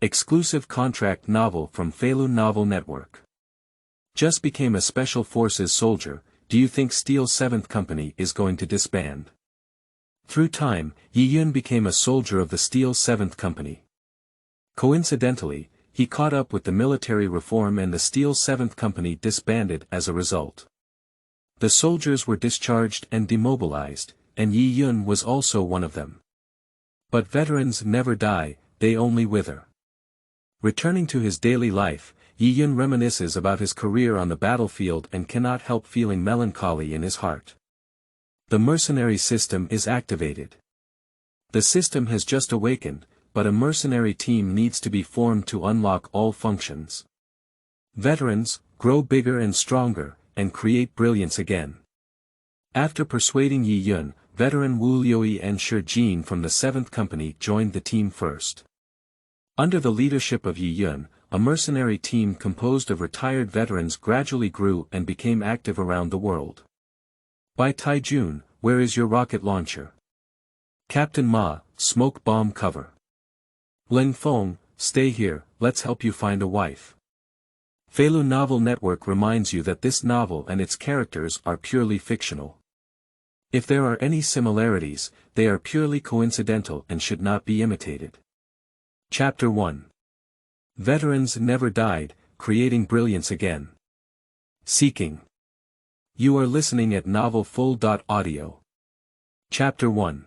Exclusive contract novel from Feilu Novel Network. Just became a Special Forces soldier, do you think Steel 7th Company is going to disband? Through time, Yiyun became a soldier of the Steel 7th Company. Coincidentally, he caught up with the military reform and the Steel 7th Company disbanded as a result. The soldiers were discharged and demobilized, and Yiyun was also one of them. But veterans never die, they only wither. Returning to his daily life, Yiyun reminisces about his career on the battlefield and cannot help feeling melancholy in his heart. The mercenary system is activated. The system has just awakened, but a mercenary team needs to be formed to unlock all functions. Veterans, grow bigger and stronger, and create brilliance again. After persuading Yiyun, veteran Wu Liuyi and Shi Jin from the 7th Company joined the team first. Under the leadership of Yiyun, a mercenary team composed of retired veterans gradually grew and became active around the world. Bai Tiejun, where is your rocket launcher? Captain Ma, smoke bomb cover. Leng Feng, stay here, let's help you find a wife. Feilu Novel Network reminds you that this novel and its characters are purely fictional. If there are any similarities, they are purely coincidental and should not be imitated. Chapter 1. Veterans never died, creating brilliance again. Seeking. You are listening at FUL.audio. Chapter 1.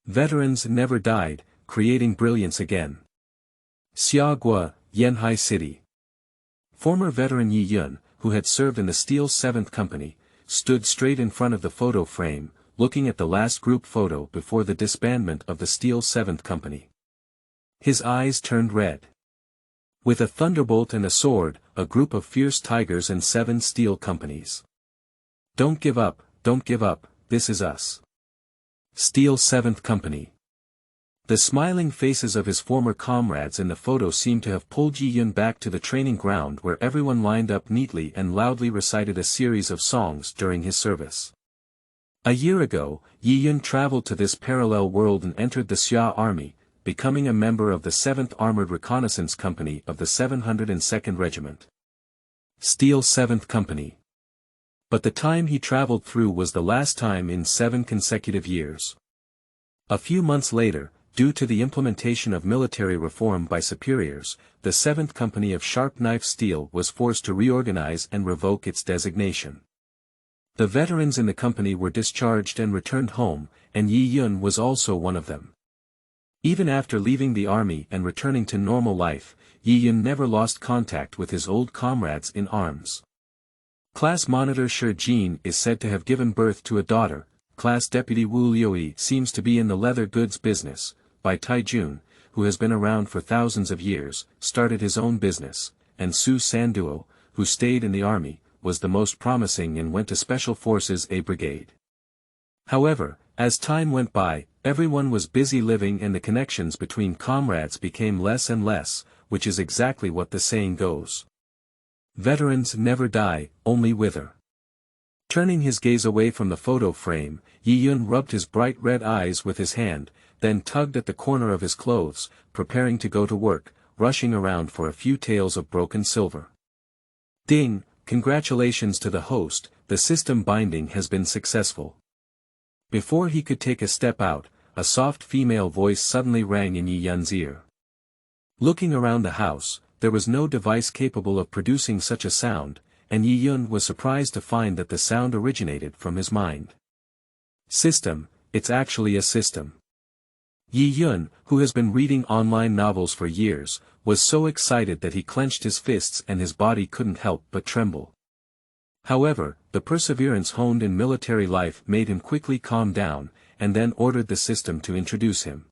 Veterans never died, creating brilliance again. Xiagua, Yanhai City. Former veteran Yiyun, who had served in the Steel 7th Company, stood straight in front of the photo frame, looking at the last group photo before the disbandment of the Steel 7th Company. His eyes turned red. With a thunderbolt and a sword, a group of fierce tigers and 7 steel companies. Don't give up, this is us. Steel 7th Company. The smiling faces of his former comrades in the photo seemed to have pulled Yiyun back to the training ground where everyone lined up neatly and loudly recited a series of songs during his service. A year ago, Yiyun traveled to this parallel world and entered the Xia army, becoming a member of the 7th Armored Reconnaissance Company of the 702nd Regiment. Steel 7th Company. But the time he traveled through was the last time in 7 consecutive years. A few months later, due to the implementation of military reform by superiors, the 7th Company of Sharp Knife Steel was forced to reorganize and revoke its designation. The veterans in the company were discharged and returned home, and Yiyun was also one of them. Even after leaving the army and returning to normal life, Yiyun never lost contact with his old comrades in arms. Class Monitor Shi Jin is said to have given birth to a daughter. Class Deputy Wu Liuyi seems to be in the leather goods business. Bai Tiejun, who has been around for thousands of years, started his own business, and Su Sanduo, who stayed in the army, was the most promising and went to Special Forces A Brigade. However, as time went by, everyone was busy living and the connections between comrades became less and less, which is exactly what the saying goes. Veterans never die, only wither. Turning his gaze away from the photo frame, Yiyun rubbed his bright red eyes with his hand, then tugged at the corner of his clothes, preparing to go to work, rushing around for a few taels of broken silver. Ding, congratulations to the host, the system binding has been successful. Before he could take a step out, a soft female voice suddenly rang in Yiyun's ear. Looking around the house, there was no device capable of producing such a sound, and Yiyun was surprised to find that the sound originated from his mind. System, it's actually a system. Yiyun, who has been reading online novels for years, was so excited that he clenched his fists and his body couldn't help but tremble. However, the perseverance honed in military life made him quickly calm down, and then ordered the system to introduce him.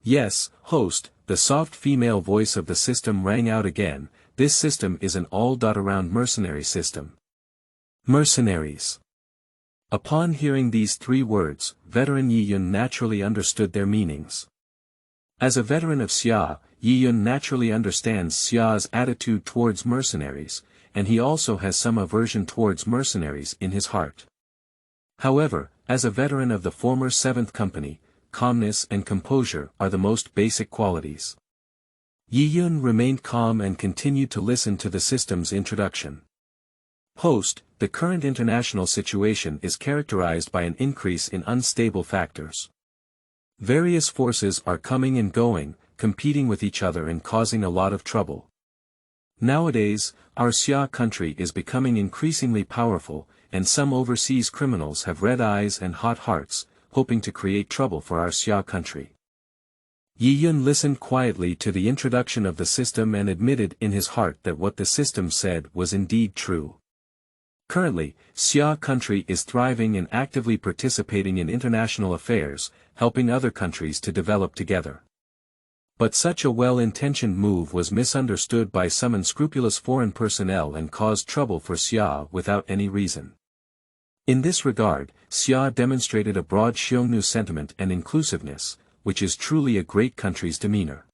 Yes, host, the soft female voice of the system rang out again. This system is an all-around mercenary system. Mercenaries. Upon hearing these 3 words, veteran Yiyun naturally understood their meanings. As a veteran of Xia, Yiyun naturally understands Xia's attitude towards mercenaries, and he also has some aversion towards mercenaries in his heart. However, as a veteran of the former 7th Company, calmness and composure are the most basic qualities. Yiyun remained calm and continued to listen to the system's introduction. Host, the current international situation is characterized by an increase in unstable factors. Various forces are coming and going, competing with each other and causing a lot of trouble. Nowadays, our Xia country is becoming increasingly powerful, and some overseas criminals have red eyes and hot hearts, hoping to create trouble for our Xia country. Yiyun listened quietly to the introduction of the system and admitted in his heart that what the system said was indeed true. Currently, Xia country is thriving and actively participating in international affairs, helping other countries to develop together. But such a well-intentioned move was misunderstood by some unscrupulous foreign personnel and caused trouble for Xia without any reason. In this regard, Xia demonstrated a broad Xiongnu sentiment and inclusiveness, which is truly a great country's demeanor.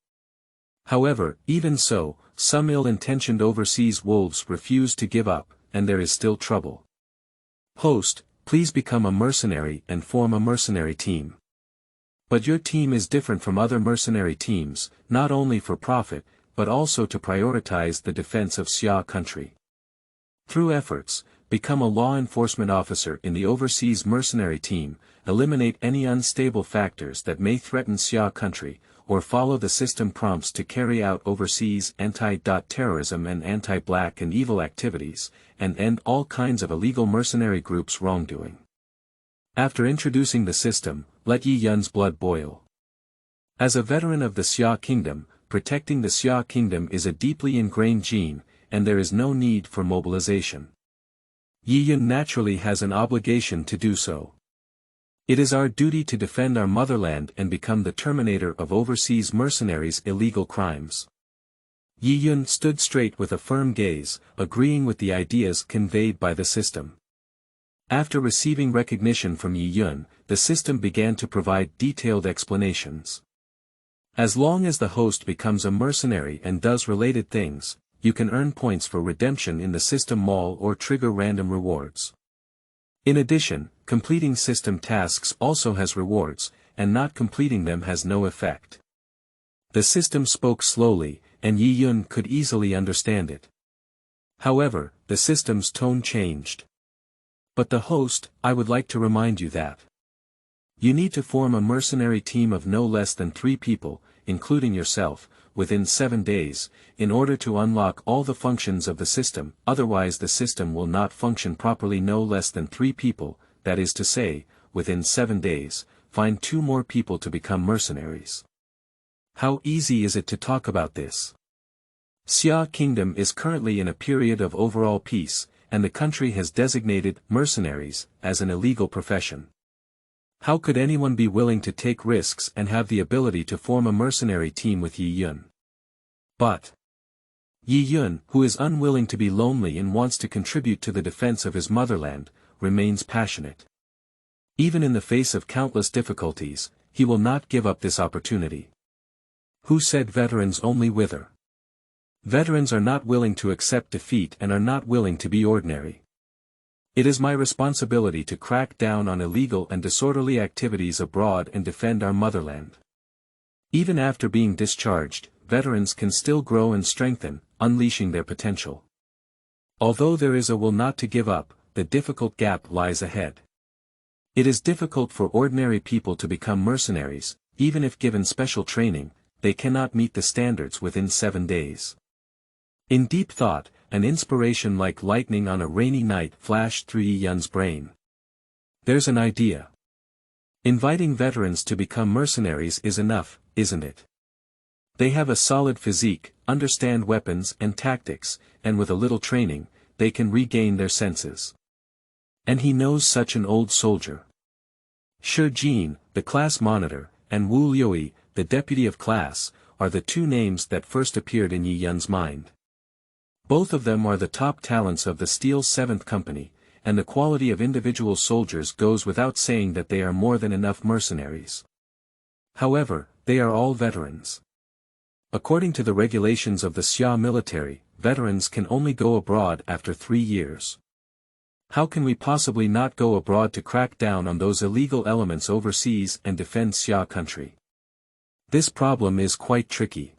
However, even so, some ill-intentioned overseas wolves refuse to give up, and there is still trouble. Host, please become a mercenary and form a mercenary team. But your team is different from other mercenary teams, not only for profit, but also to prioritize the defense of Xia country. Through efforts, become a law enforcement officer in the overseas mercenary team, eliminate any unstable factors that may threaten Xia country, or follow the system prompts to carry out overseas anti-terrorism and anti-black and evil activities, and end all kinds of illegal mercenary groups' wrongdoing. After introducing the system, let Yiyun's blood boil. As a veteran of the Xia kingdom, protecting the Xia kingdom is a deeply ingrained gene, and there is no need for mobilization. Yiyun naturally has an obligation to do so. It is our duty to defend our motherland and become the terminator of overseas mercenaries' illegal crimes. Yiyun stood straight with a firm gaze, agreeing with the ideas conveyed by the system. After receiving recognition from Yiyun, the system began to provide detailed explanations. As long as the host becomes a mercenary and does related things, you can earn points for redemption in the system mall or trigger random rewards. In addition, completing system tasks also has rewards, and not completing them has no effect. The system spoke slowly, and Yiyun could easily understand it. However, the system's tone changed. But the host, I would like to remind you that you need to form a mercenary team of no less than 3 people, including yourself, within 7 days, in order to unlock all the functions of the system, otherwise the system will not function properly. No less than 3 people, that is to say, within 7 days, find 2 more people to become mercenaries. How easy is it to talk about this? Xia Kingdom is currently in a period of overall peace, and the country has designated mercenaries as an illegal profession. How could anyone be willing to take risks and have the ability to form a mercenary team with Yiyun? But Yiyun, who is unwilling to be lonely and wants to contribute to the defense of his motherland, remains passionate. Even in the face of countless difficulties, he will not give up this opportunity. Who said veterans only wither? Veterans are not willing to accept defeat and are not willing to be ordinary. It is my responsibility to crack down on illegal and disorderly activities abroad and defend our motherland. Even after being discharged, veterans can still grow and strengthen, unleashing their potential. Although there is a will not to give up, the difficult gap lies ahead. It is difficult for ordinary people to become mercenaries, even if given special training, they cannot meet the standards within 7 days. In deep thought, an inspiration like lightning on a rainy night flashed through Yiyun's brain. There's an idea. Inviting veterans to become mercenaries is enough, isn't it? They have a solid physique, understand weapons and tactics, and with a little training, they can regain their senses. And he knows such an old soldier. Shi Jin, the class monitor, and Wu Liuyi, the deputy of class, are the 2 names that first appeared in Yiyun's mind. Both of them are the top talents of the Steel 7th Company, and the quality of individual soldiers goes without saying that they are more than enough mercenaries. However, they are all veterans. According to the regulations of the Xia military, veterans can only go abroad after 3 years. How can we possibly not go abroad to crack down on those illegal elements overseas and defend Xia country? This problem is quite tricky.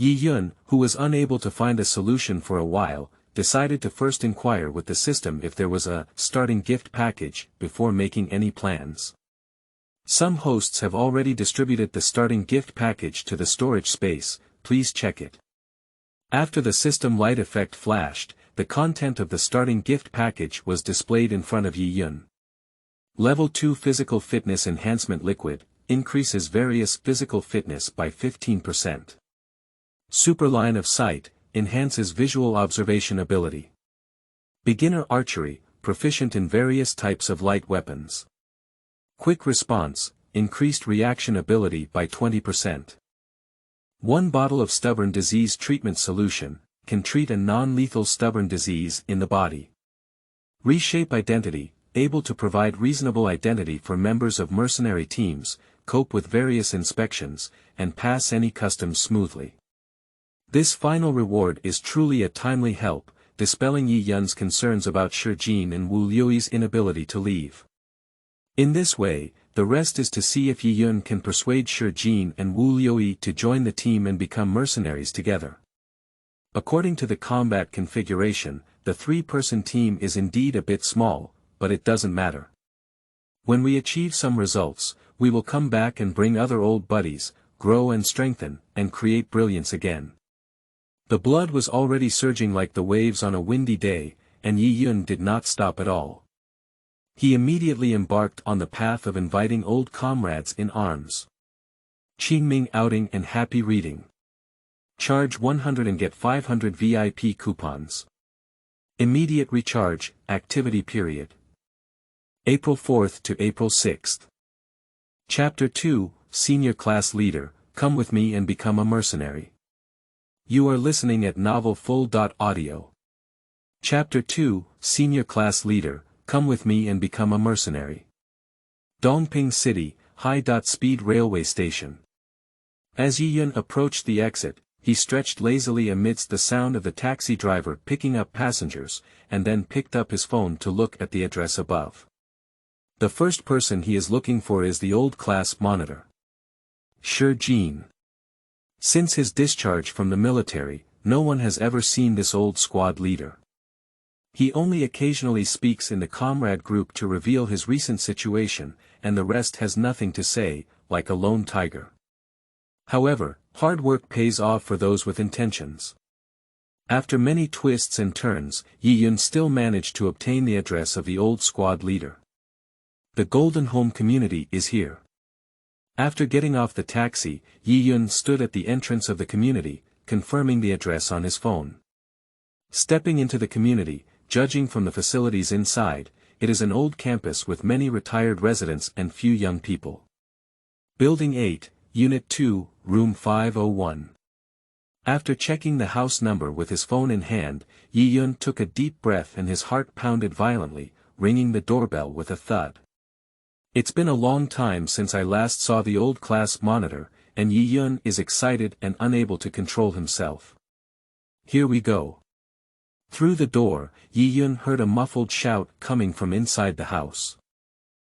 Yi Yun, who was unable to find a solution for a while, decided to first inquire with the system if there was a starting gift package before making any plans. Some hosts have already distributed the starting gift package to the storage space, please check it. After the system light effect flashed, the content of the starting gift package was displayed in front of Yi Yun. Level 2 Physical Fitness Enhancement Liquid, increases various physical fitness by 15%. Super Line of Sight, enhances visual observation ability. Beginner Archery, proficient in various types of light weapons. Quick Response, increased reaction ability by 20%. 1 bottle of Stubborn Disease Treatment Solution, can treat a non-lethal stubborn disease in the body. Reshape Identity, able to provide reasonable identity for members of mercenary teams, cope with various inspections, and pass any customs smoothly. This final reward is truly a timely help, dispelling Yi Yun's concerns about Shijin and Wu Liuyi's inability to leave. In this way, the rest is to see if Yi Yun can persuade Shijin and Wu Liuyi to join the team and become mercenaries together. According to the combat configuration, the 3-person team is indeed a bit small, but it doesn't matter. When we achieve some results, we will come back and bring other old buddies, grow and strengthen, and create brilliance again. The blood was already surging like the waves on a windy day, and Yi Yun did not stop at all. He immediately embarked on the path of inviting old comrades in arms. Qingming outing and happy reading. Charge 100 and get 500 VIP coupons. Immediate recharge, activity period. April 4th to April 6th. Chapter 2, Senior Class Leader, Come with me and become a mercenary. You are listening at FUL.audio. Chapter 2, Senior Class Leader, Come with me and become a mercenary. Dongping City, High-Speed Railway Station. As Yi Yun approached the exit, he stretched lazily amidst the sound of the taxi driver picking up passengers, and then picked up his phone to look at the address above. The first person he is looking for is the old class monitor. Shijin. Since his discharge from the military, no one has ever seen this old squad leader. He only occasionally speaks in the comrade group to reveal his recent situation, and the rest has nothing to say, like a lone tiger. However, hard work pays off for those with intentions. After many twists and turns, Yi Yun still managed to obtain the address of the old squad leader. The Golden Home community is here. After getting off the taxi, Yi Yun stood at the entrance of the community, confirming the address on his phone. Stepping into the community, judging from the facilities inside, it is an old campus with many retired residents and few young people. Building 8, Unit 2, Room 501. After checking the house number with his phone in hand, Yi Yun took a deep breath and his heart pounded violently, ringing the doorbell with a thud. It's been a long time since I last saw the old class monitor, and Yi Yun is excited and unable to control himself. Here we go. Through the door, Yi Yun heard a muffled shout coming from inside the house.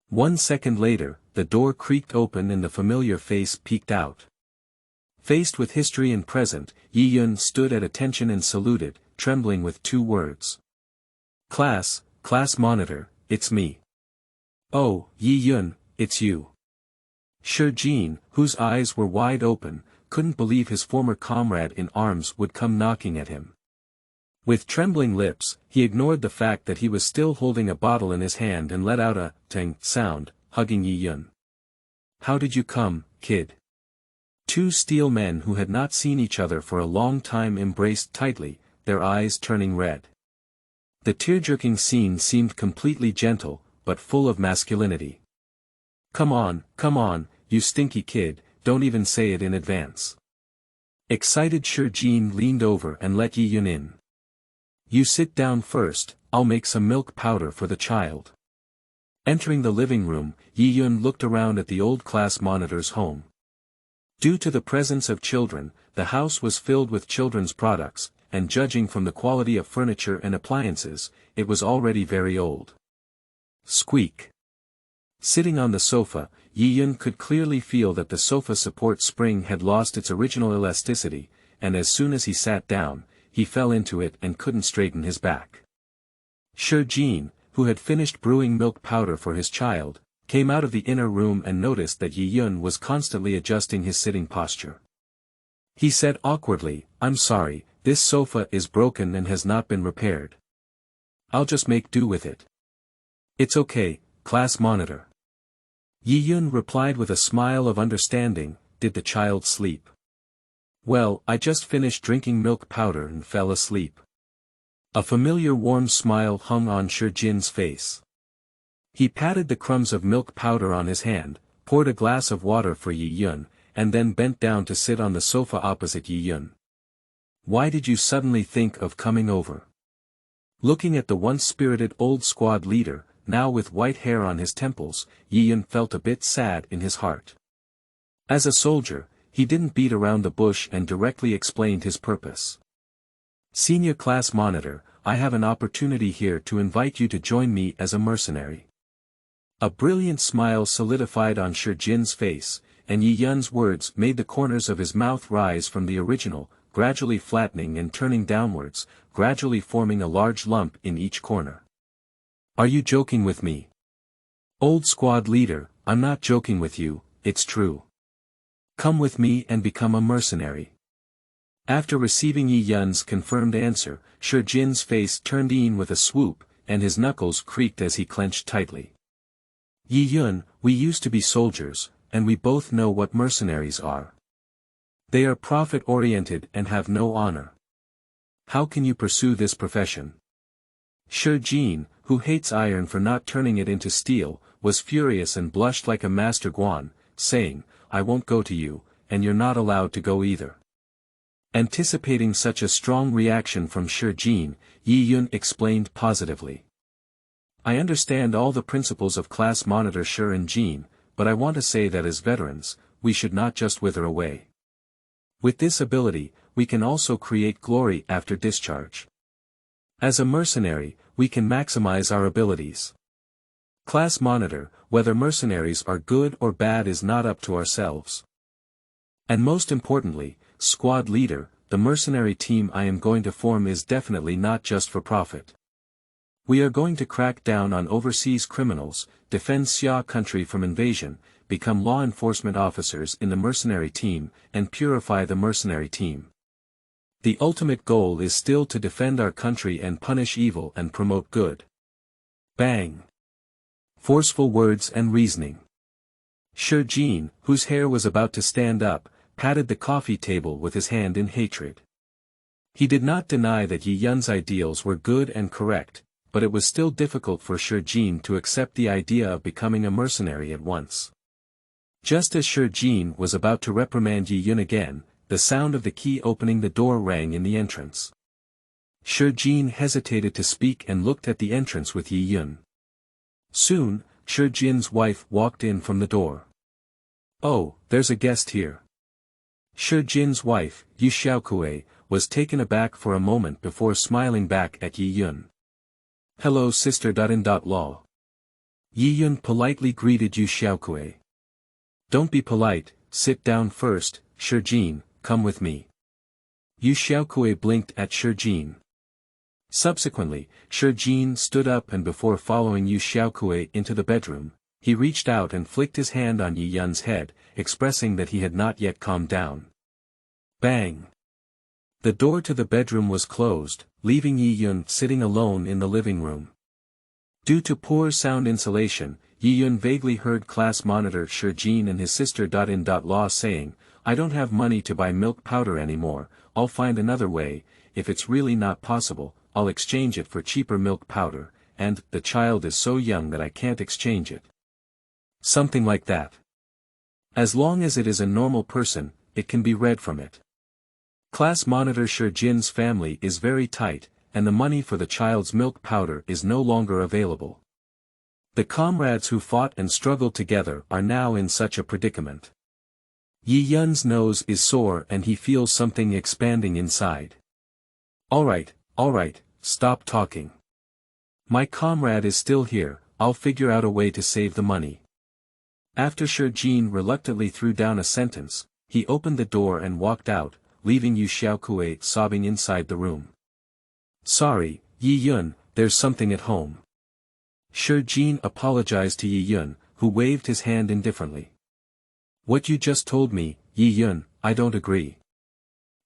1 second later, the door creaked open and the familiar face peeked out. Faced with history and present, Yi Yun stood at attention and saluted, trembling with 2 words. Class monitor, it's me. Oh, Yi Yun, it's you. Shijin, whose eyes were wide open, couldn't believe his former comrade in arms would come knocking at him. With trembling lips, he ignored the fact that he was still holding a bottle in his hand and let out a ting sound, hugging Yi Yun. How did you come, kid? 2 steel men who had not seen each other for a long time embraced tightly, their eyes turning red. The tear-jerking scene seemed completely gentle, but full of masculinity. Come on, you stinky kid, don't even say it in advance. Excited Shijin leaned over and let Yi Yun in. You sit down first, I'll make some milk powder for the child. Entering the living room, Yi Yun looked around at the old class monitor's home. Due to the presence of children, the house was filled with children's products, and judging from the quality of furniture and appliances, it was already very old. Squeak. Sitting on the sofa, Yi Yun could clearly feel that the sofa support spring had lost its original elasticity, and as soon as he sat down, he fell into it and couldn't straighten his back. Shi Jin, who had finished brewing milk powder for his child, came out of the inner room and noticed that Yi Yun was constantly adjusting his sitting posture. He said awkwardly, "I'm sorry, this sofa is broken and has not been repaired. I'll just make do with it." "It's okay, class monitor." Yi Yun replied with a smile of understanding. "Did the child sleep?" "Well, I just finished drinking milk powder and fell asleep." A familiar warm smile hung on Shi Jin's face. He patted the crumbs of milk powder on his hand, poured a glass of water for Yi Yun, and then bent down to sit on the sofa opposite Yi Yun. "Why did you suddenly think of coming over?" Looking at the once spirited old squad leader, now with white hair on his temples, Yi Yun felt a bit sad in his heart. As a soldier, he didn't beat around the bush and directly explained his purpose. "Senior class monitor, I have an opportunity here to invite you to join me as a mercenary." A brilliant smile solidified on Shi Jin's face, and Yi Yun's words made the corners of his mouth rise from the original, gradually flattening and turning downwards, gradually forming a large lump in each corner. "Are you joking with me?" "Old squad leader, I'm not joking with you, it's true. Come with me and become a mercenary." After receiving Yi Yun's confirmed answer, Shi Jin's face turned in with a swoop, and his knuckles creaked as he clenched tightly. "Yi Yun, we used to be soldiers, and we both know what mercenaries are. They are profit-oriented and have no honor. How can you pursue this profession?" Shi Jin, who hates iron for not turning it into steel, was furious and blushed like a master guan, saying, "I won't go to you, and you're not allowed to go either." Anticipating such a strong reaction from Shi Jin, Yi Yun explained positively. "I understand all the principles of class monitor Shi and Jin, but I want to say that as veterans, we should not just wither away. With this ability, we can also create glory after discharge. As a mercenary, we can maximize our abilities. Class monitor, whether mercenaries are good or bad is not up to ourselves. And most importantly, squad leader, the mercenary team I am going to form is definitely not just for profit. We are going to crack down on overseas criminals, defend Xia country from invasion, become law enforcement officers in the mercenary team, and purify the mercenary team. The ultimate goal is still to defend our country and punish evil and promote good." Bang! Forceful words and reasoning. Shi Jin, whose hair was about to stand up, patted the coffee table with his hand in hatred. He did not deny that Yi Yun's ideals were good and correct, but it was still difficult for Shi Jin to accept the idea of becoming a mercenary at once. Just as Shi Jin was about to reprimand Yi Yun again, the sound of the key opening the door rang in the entrance. Shi Jin hesitated to speak and looked at the entrance with Yi Yun. Soon, Shi Jin's wife walked in from the door. "Oh, there's a guest here." Shi Jin's wife, Yu Xiaokui, was taken aback for a moment before smiling back at Yi Yun. "Hello sister.In.Law." Yi Yun politely greeted Yu Xiaokui. "Don't be polite, sit down first, Shi Jin, come with me." Yu Xiaokui blinked at Shi Jin. Subsequently, Shi Jin stood up and before following Yu Xiaokui into the bedroom, he reached out and flicked his hand on Yi Yun's head, expressing that he had not yet calmed down. Bang! The door to the bedroom was closed, leaving Yi Yun sitting alone in the living room. Due to poor sound insulation, Yi Yun vaguely heard class monitor Shi Jin and his sister.In.Law saying, "I don't have money to buy milk powder anymore, I'll find another way, if it's really not possible, I'll exchange it for cheaper milk powder, and the child is so young that I can't exchange it." Something like that. As long as it is a normal person, it can be read from it. Class monitor Shi Jin's family is very tight, and the money for the child's milk powder is no longer available. The comrades who fought and struggled together are now in such a predicament. Yi Yun's nose is sore and he feels something expanding inside. Alright, stop talking. My comrade is still here, I'll figure out a way to save the money. After Shi Jin reluctantly threw down a sentence, he opened the door and walked out, leaving Yu Xiaokui sobbing inside the room. Sorry, Yi Yun, there's something at home. Shi Jin apologized to Yi Yun, who waved his hand indifferently. What you just told me, Yi Yun, I don't agree.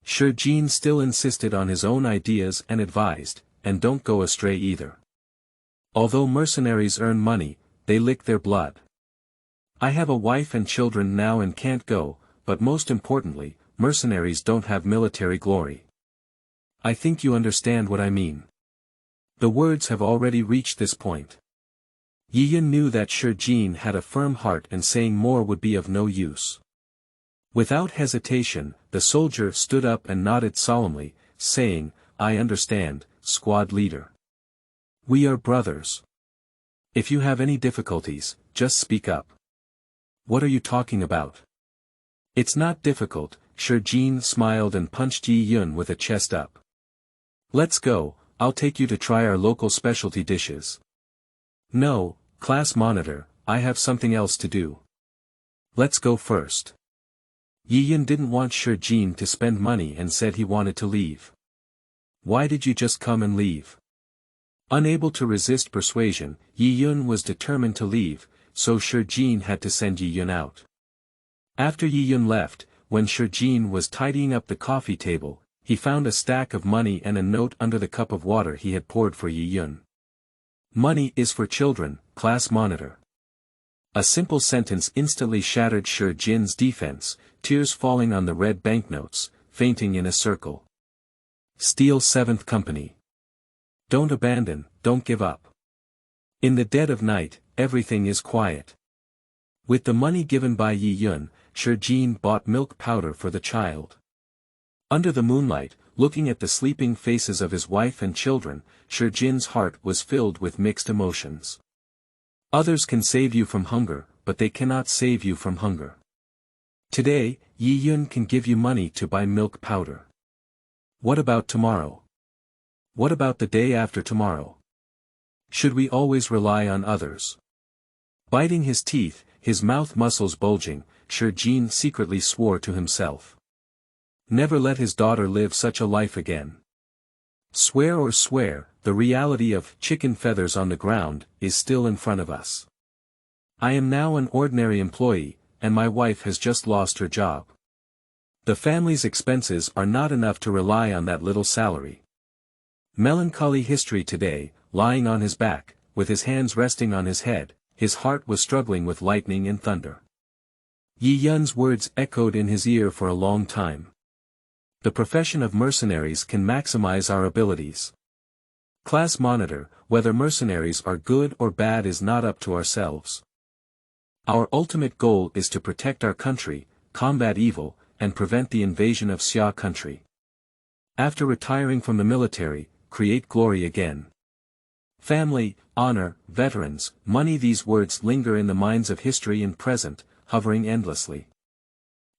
Shi Jin still insisted on his own ideas and advised, and don't go astray either. Although mercenaries earn money, they lick their blood. I have a wife and children now and can't go, but most importantly, mercenaries don't have military glory. I think you understand what I mean. The words have already reached this point. Yi Yun knew that Shi Jin had a firm heart and saying more would be of no use. Without hesitation, the soldier stood up and nodded solemnly, saying, I understand, squad leader. We are brothers. If you have any difficulties, just speak up. What are you talking about? It's not difficult, Shi Jin smiled and punched Yi Yun with a chest up. Let's go, I'll take you to try our local specialty dishes. No, class monitor, I have something else to do. Let's go first. Yi Yun didn't want Shi Jin to spend money and said he wanted to leave. Why did you just come and leave? Unable to resist persuasion, Yi Yun was determined to leave, so Shi Jin had to send Yi Yun out. After Yi Yun left, when Shi Jin was tidying up the coffee table, he found a stack of money and a note under the cup of water he had poured for Yi Yun. Money is for children, class monitor. A simple sentence instantly shattered Shi Jin's defense, tears falling on the red banknotes, fainting in a circle. Steel 7th Company. Don't abandon, don't give up. In the dead of night, everything is quiet. With the money given by Yi Yun, Shi Jin bought milk powder for the child. Under the moonlight, looking at the sleeping faces of his wife and children, Shi Jin's heart was filled with mixed emotions. Others can save you from hunger, but they cannot save you from hunger. Today, Yi Yun can give you money to buy milk powder. What about tomorrow? What about the day after tomorrow? Should we always rely on others? Biting his teeth, his mouth muscles bulging, Shi Jin secretly swore to himself. Never let his daughter live such a life again. Swear or swear, the reality of chicken feathers on the ground is still in front of us. I am now an ordinary employee, and my wife has just lost her job. The family's expenses are not enough to rely on that little salary. Melancholy history today, lying on his back, with his hands resting on his head, his heart was struggling with lightning and thunder. Yi Yun's words echoed in his ear for a long time. The profession of mercenaries can maximize our abilities. Class monitor, whether mercenaries are good or bad is not up to ourselves. Our ultimate goal is to protect our country, combat evil, and prevent the invasion of Xia country. After retiring from the military, create glory again. Family, honor, veterans, money, these words linger in the minds of history and present, hovering endlessly.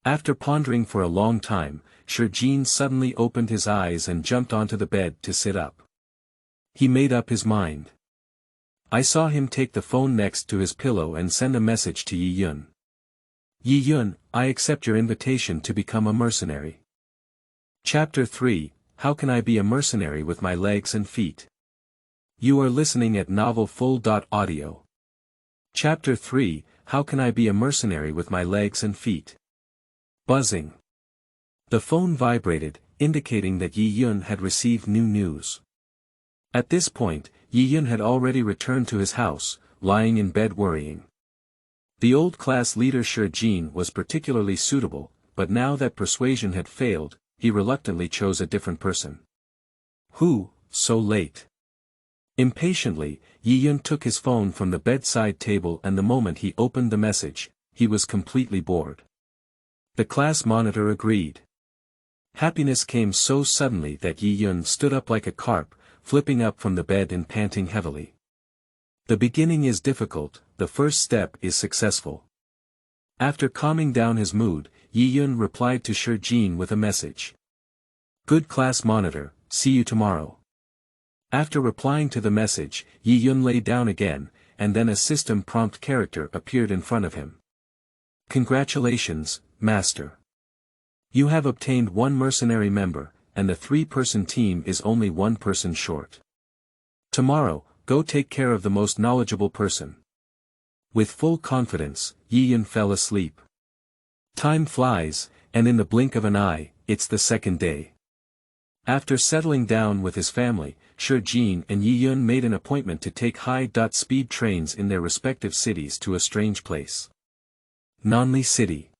After pondering for a long time, Shi Jin suddenly opened his eyes and jumped onto the bed to sit up. He made up his mind. I saw him take the phone next to his pillow and send a message to Yi Yun. Yi Yun, I accept your invitation to become a mercenary. Chapter 3, How Can I Be a Mercenary with My Legs and Feet? You are listening at FUL. Chapter 3, How Can I Be a Mercenary with My Legs and Feet? Buzzing. The phone vibrated, indicating that Yi Yun had received new news. At this point, Yi Yun had already returned to his house, lying in bed worrying. The old class leader Shi Jin was particularly suitable, but now that persuasion had failed, he reluctantly chose a different person. Who, so late? Impatiently, Yi Yun took his phone from the bedside table, and the moment he opened the message, he was completely bored. The class monitor agreed. Happiness came so suddenly that Yi Yun stood up like a carp, flipping up from the bed and panting heavily. The beginning is difficult, the first step is successful. After calming down his mood, Yi Yun replied to Shi Jin with a message. Good class monitor, see you tomorrow. After replying to the message, Yi Yun lay down again, and then a system prompt character appeared in front of him. Congratulations, master. You have obtained one mercenary member, and the three-person team is only one person short. Tomorrow, go take care of the most knowledgeable person. With full confidence, Yiyun fell asleep. Time flies, and in the blink of an eye, it's the second day. After settling down with his family, Jin and Yiyun made an appointment to take high-speed trains in their respective cities to a strange place. Nanli City.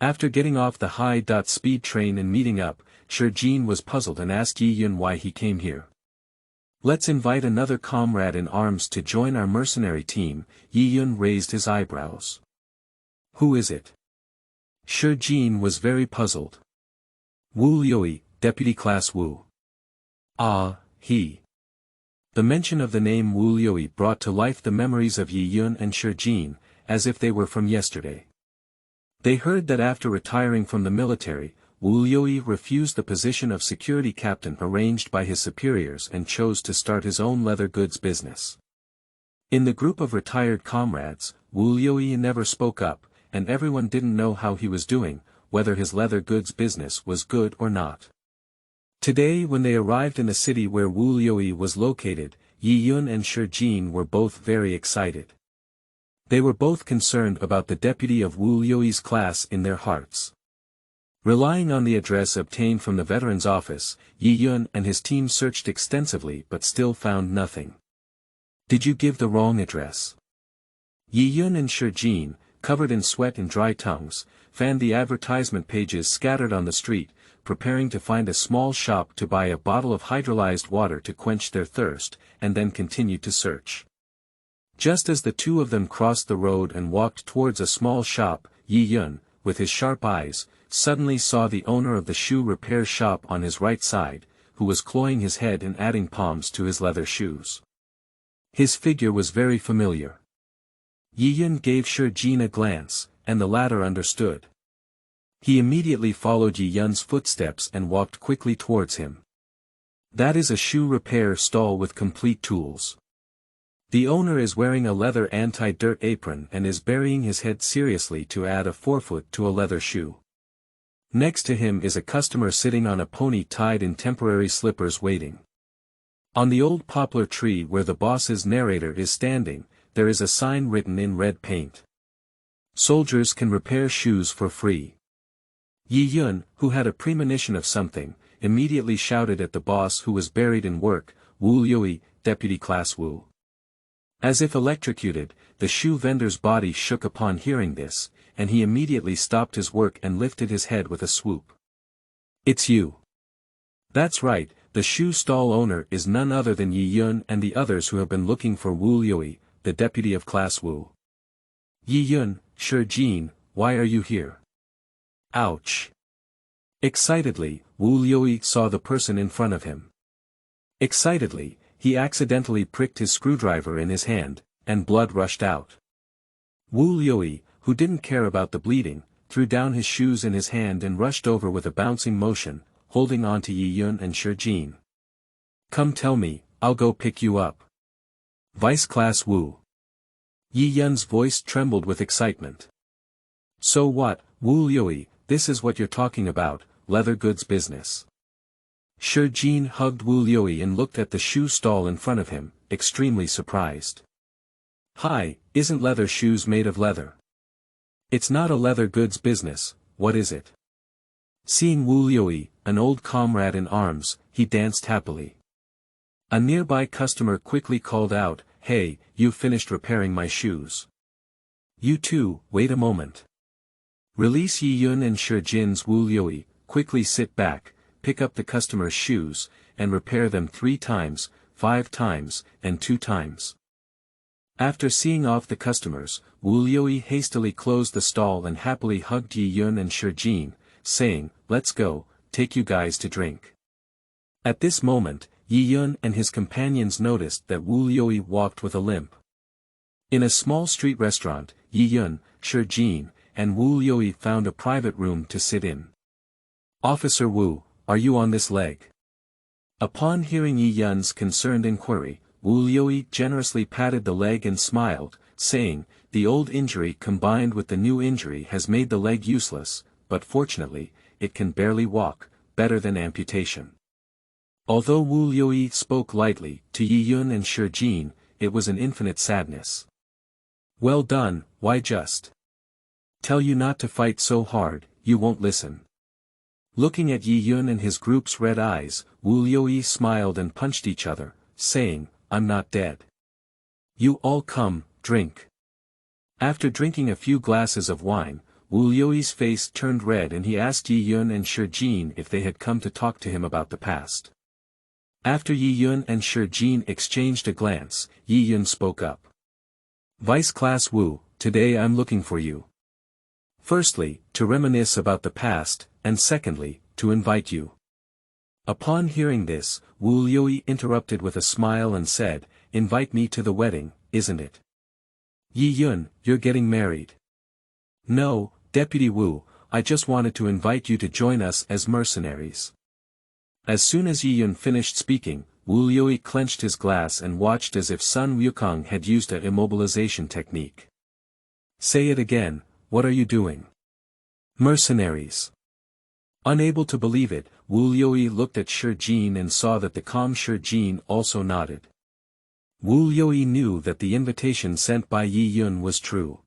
After getting off the high-speed train and meeting up, Jin was puzzled and asked Yiyun why he came here. Let's invite another comrade in arms to join our mercenary team. Yiyun raised his eyebrows. Who is it? Jin was very puzzled. Wu Liuyi, Deputy Class Wu. Ah, he. The mention of the name Wu Liuyi brought to life the memories of Yiyun and Jin, as if they were from yesterday. They heard that after retiring from the military, Wu Liuyi refused the position of security captain arranged by his superiors and chose to start his own leather goods business. In the group of retired comrades, Wu Liuyi never spoke up, and everyone didn't know how he was doing, whether his leather goods business was good or not. Today when they arrived in the city where Wu Liuyi was located, Yiyun and Jin were both very excited. They were both concerned about the deputy of Wu Liuyi's class in their hearts. Relying on the address obtained from the veteran's office, Yiyun and his team searched extensively but still found nothing. Did you give the wrong address? Yiyun and Jin, covered in sweat and dry tongues, fanned the advertisement pages scattered on the street, preparing to find a small shop to buy a bottle of hydrolyzed water to quench their thirst, and then continue to search. Just as the two of them crossed the road and walked towards a small shop, Yiyun, with his sharp eyes, suddenly saw the owner of the shoe repair shop on his right side, who was clawing his head and adding palms to his leather shoes. His figure was very familiar. Yiyun gave Jin a glance, and the latter understood. He immediately followed Yiyun's footsteps and walked quickly towards him. That is a shoe repair stall with complete tools. The owner is wearing a leather anti-dirt apron and is burying his head seriously to add a forefoot to a leather shoe. Next to him is a customer sitting on a pony tied in temporary slippers waiting. On the old poplar tree where the boss's narrator is standing, there is a sign written in red paint. Soldiers can repair shoes for free. Yiyun, who had a premonition of something, immediately shouted at the boss who was buried in work, Wu Liuyi, Deputy Class Wu. As if electrocuted, the shoe vendor's body shook upon hearing this, and he immediately stopped his work and lifted his head with a swoop. It's you. That's right, the shoe stall owner is none other than Yiyun and the others who have been looking for Wu Liuyi, the deputy of Class Wu. Yiyun, Jin, why are you here? Ouch. Excitedly, Wu Liuyi saw the person in front of him. Excitedly, he accidentally pricked his screwdriver in his hand, and blood rushed out. Wu Liuyi, who didn't care about the bleeding, threw down his shoes in his hand and rushed over with a bouncing motion, holding on to Yiyun and Jin. Come tell me, I'll go pick you up. Vice Class Wu. Yiyun's voice trembled with excitement. So what, Wu Liuyi, this is what you're talking about, leather goods business. Jin hugged Wu Liuyi and looked at the shoe stall in front of him, extremely surprised. Hi, isn't leather shoes made of leather? It's not a leather goods business, what is it? Seeing Wu Liuyi, an old comrade in arms, he danced happily. A nearby customer quickly called out, Hey, you finished repairing my shoes. You too, wait a moment. Release Yiyun and Jin's Wu Liuyi, quickly sit back, pick up the customer's shoes, and repair them 3 times, 5 times, and 2 times. After seeing off the customers, Wu Liuyi hastily closed the stall and happily hugged Yiyun and Jin, saying, Let's go, take you guys to drink. At this moment, Yiyun and his companions noticed that Wu Liuyi walked with a limp. In a small street restaurant, Yiyun, Jin, and Wu Liuyi found a private room to sit in. Officer Wu, are you on this leg? Upon hearing Yiyun's concerned inquiry, Wu Liuyi generously patted the leg and smiled, saying, The old injury combined with the new injury has made the leg useless, but fortunately, it can barely walk, better than amputation. Although Wu Liuyi spoke lightly, to Yi Yun and Shi Jin, it was an infinite sadness. Well done, why just tell you not to fight so hard, you won't listen. Looking at Yi Yun and his group's red eyes, Wu Liuyi smiled and punched each other, saying, I'm not dead. You all come, drink. After drinking a few glasses of wine, Wu Liuyi's face turned red and he asked Yi Yun and Shi Jin if they had come to talk to him about the past. After Yi Yun and Shi Jin exchanged a glance, Yi Yun spoke up. Vice Class Wu, today I'm looking for you. Firstly, to reminisce about the past, and secondly, to invite you. Upon hearing this, Wu Liuyi interrupted with a smile and said, invite me to the wedding, isn't it? Yi Yun, you're getting married. No, Deputy Wu, I just wanted to invite you to join us as mercenaries. As soon as Yi Yun finished speaking, Wu Liuyi clenched his glass and watched as if Sun Wukong had used a immobilization technique. Say it again, what are you doing? Mercenaries. Unable to believe it, Wu Liuyi looked at Shi Jin and saw that the calm Shi Jin also nodded. Wu Liuyi knew that the invitation sent by Yi Yun was true.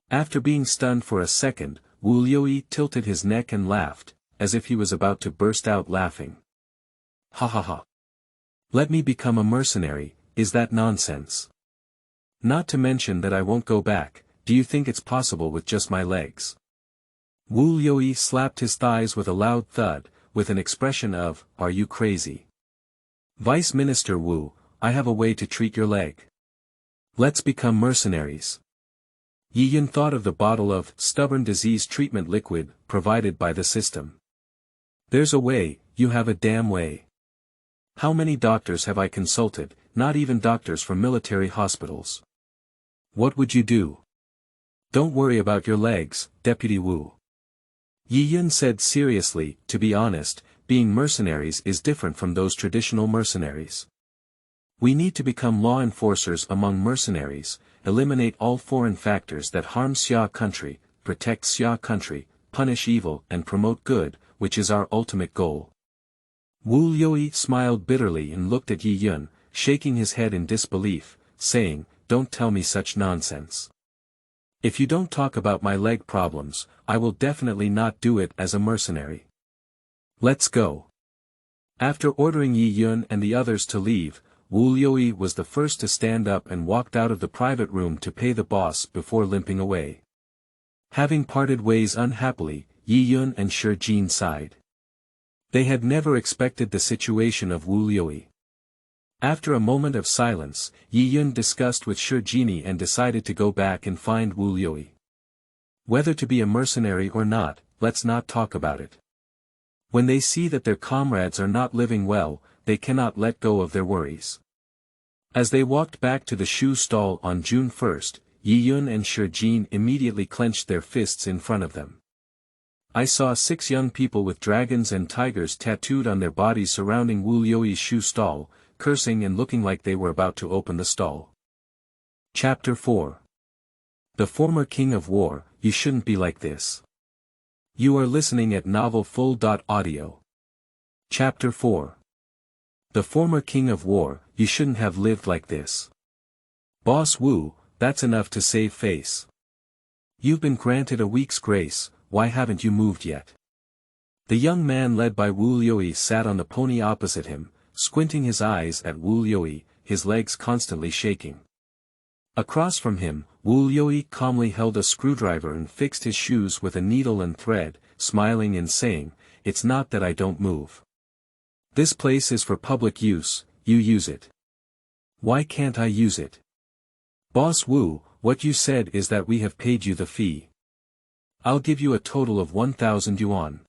After being stunned for a second, Wu Liuyi tilted his neck and laughed, as if he was about to burst out laughing. Ha ha ha. Let me become a mercenary, is that nonsense? Not to mention that I won't go back, do you think it's possible with just my legs? Wu Liuyi slapped his thighs with a loud thud, with an expression of, are you crazy? Vice Minister Wu, I have a way to treat your leg. Let's become mercenaries. Yi Yun thought of the bottle of stubborn disease treatment liquid provided by the system. There's a way, you have a damn way. How many doctors have I consulted, not even doctors from military hospitals. What would you do? Don't worry about your legs, Deputy Wu. Yi Yun said seriously, to be honest, being mercenaries is different from those traditional mercenaries. We need to become law enforcers among mercenaries, eliminate all foreign factors that harm Xia country, protect Xia country, punish evil and promote good, which is our ultimate goal. Wu Liuyi smiled bitterly and looked at Yi Yun, shaking his head in disbelief, saying, don't tell me such nonsense. If you don't talk about my leg problems, I will definitely not do it as a mercenary. Let's go. After ordering Yi Yun and the others to leave, Wu Liuyi was the first to stand up and walked out of the private room to pay the boss before limping away. Having parted ways unhappily, Yi Yun and Shi Jin sighed. They had never expected the situation of Wu Liuyi. After a moment of silence, Yi Yun discussed with Shi Jin and decided to go back and find Wu Liuyi. Whether to be a mercenary or not, let's not talk about it. When they see that their comrades are not living well, they cannot let go of their worries. As they walked back to the shoe stall on June 1st, Yi Yun and Shi Jin immediately clenched their fists in front of them. I saw 6 young people with dragons and tigers tattooed on their bodies surrounding Wu Liuyi's shoe stall, cursing and looking like they were about to open the stall. Chapter 4. The former king of war, you shouldn't be like this. You are listening at novel FUL.audio. Chapter 4. The former king of war, you shouldn't have lived like this. Boss Wu, that's enough to save face. You've been granted a week's grace, why haven't you moved yet? The young man led by Wu Liuyi sat on the pony opposite him, squinting his eyes at Wu Liuyi, his legs constantly shaking. Across from him, Wu Liuyi calmly held a screwdriver and fixed his shoes with a needle and thread, smiling and saying, it's not that I don't move. This place is for public use, you use it. Why can't I use it? Boss Wu, what you said is that we have paid you the fee. I'll give you a total of 1,000 yuan.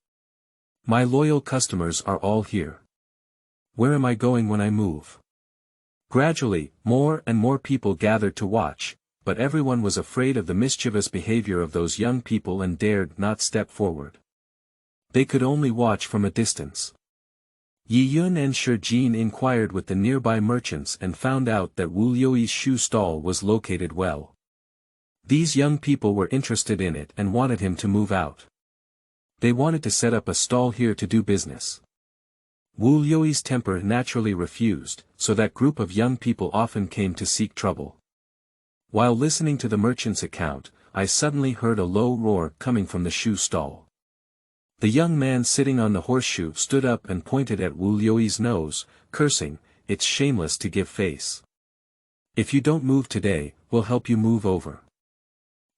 My loyal customers are all here. Where am I going when I move? Gradually, more and more people gathered to watch, but everyone was afraid of the mischievous behavior of those young people and dared not step forward. They could only watch from a distance. Yi Yun and Shi Jin inquired with the nearby merchants and found out that Wu Liuyi's shoe stall was located well. These young people were interested in it and wanted him to move out. They wanted to set up a stall here to do business. Wu Liuyi's temper naturally refused, so that group of young people often came to seek trouble. While listening to the merchant's account, I suddenly heard a low roar coming from the shoe stall. The young man sitting on the horseshoe stood up and pointed at Wu Liuyi's nose, cursing, "It's shameless to give face. If you don't move today, we'll help you move over."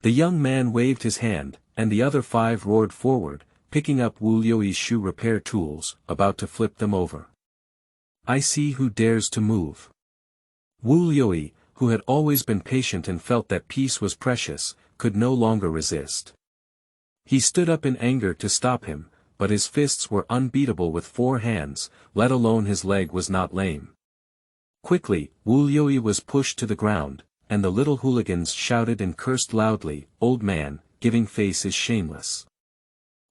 The young man waved his hand, and the other 5 roared forward, picking up Wu Liuyi's shoe repair tools, about to flip them over. "I see who dares to move." Wu Liuyi, who had always been patient and felt that peace was precious, could no longer resist. He stood up in anger to stop him, but his fists were unbeatable with 4 hands, let alone his leg was not lame. Quickly, Wu Liuyi was pushed to the ground, and the little hooligans shouted and cursed loudly, "Old man, giving face is shameless.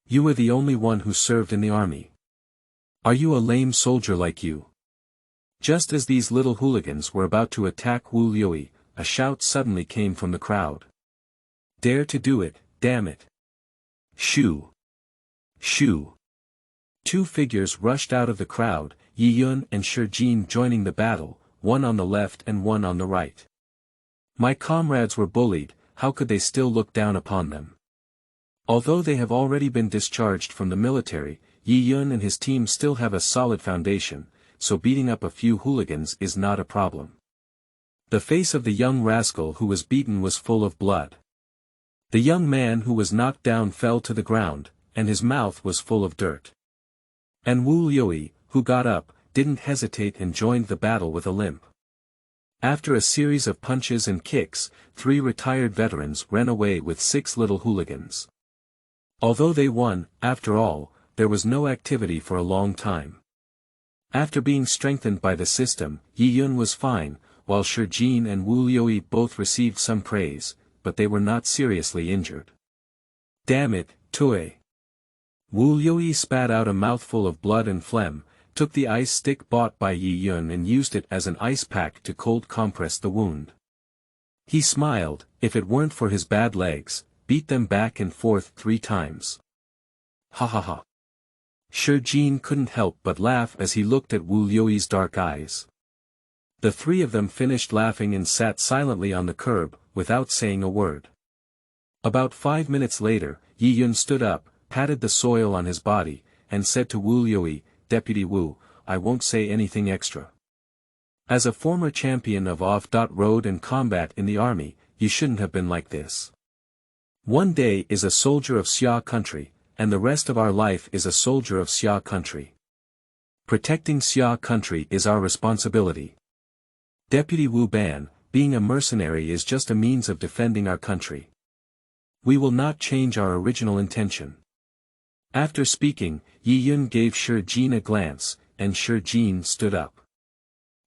You were the only one who served in the army. Are you a lame soldier like you?" Just as these little hooligans were about to attack Wu Liuyi, a shout suddenly came from the crowd. "Dare to do it, damn it! Shoo! Shoo!" 2 figures rushed out of the crowd, Yiyun and Shijin joining the battle, one on the left and one on the right. My comrades were bullied, how could they still look down upon them? Although they have already been discharged from the military, Yiyun and his team still have a solid foundation, so beating up a few hooligans is not a problem. The face of the young rascal who was beaten was full of blood. The young man who was knocked down fell to the ground, and his mouth was full of dirt. And Wu Liuyi, who got up, didn't hesitate and joined the battle with a limp. After a series of punches and kicks, 3 retired veterans ran away with 6 little hooligans. Although they won, after all, there was no activity for a long time. After being strengthened by the system, Yiyun was fine, while Shijin and Wu Liuyi both received some praise, but they were not seriously injured. "Damn it, Tue!" Wu Liuyi spat out a mouthful of blood and phlegm, took the ice stick bought by Yiyun and used it as an ice pack to cold compress the wound. He smiled, if it weren't for his bad legs, beat them back and forth 3 times. Ha ha ha. Shijin couldn't help but laugh as he looked at Wu Liuyi's dark eyes. The 3 of them finished laughing and sat silently on the curb, without saying a word. About 5 minutes later, Yiyun stood up, patted the soil on his body, and said to Wu Liuyi, "Deputy Wu, I won't say anything extra. As a former champion of off-road and combat in the army, you shouldn't have been like this. One day is a soldier of Xia country, and the rest of our life is a soldier of Xia country. Protecting Xia country is our responsibility. Deputy Wu Ban, being a mercenary is just a means of defending our country. We will not change our original intention." After speaking, Yiyun gave Shijin a glance, and Shijin stood up.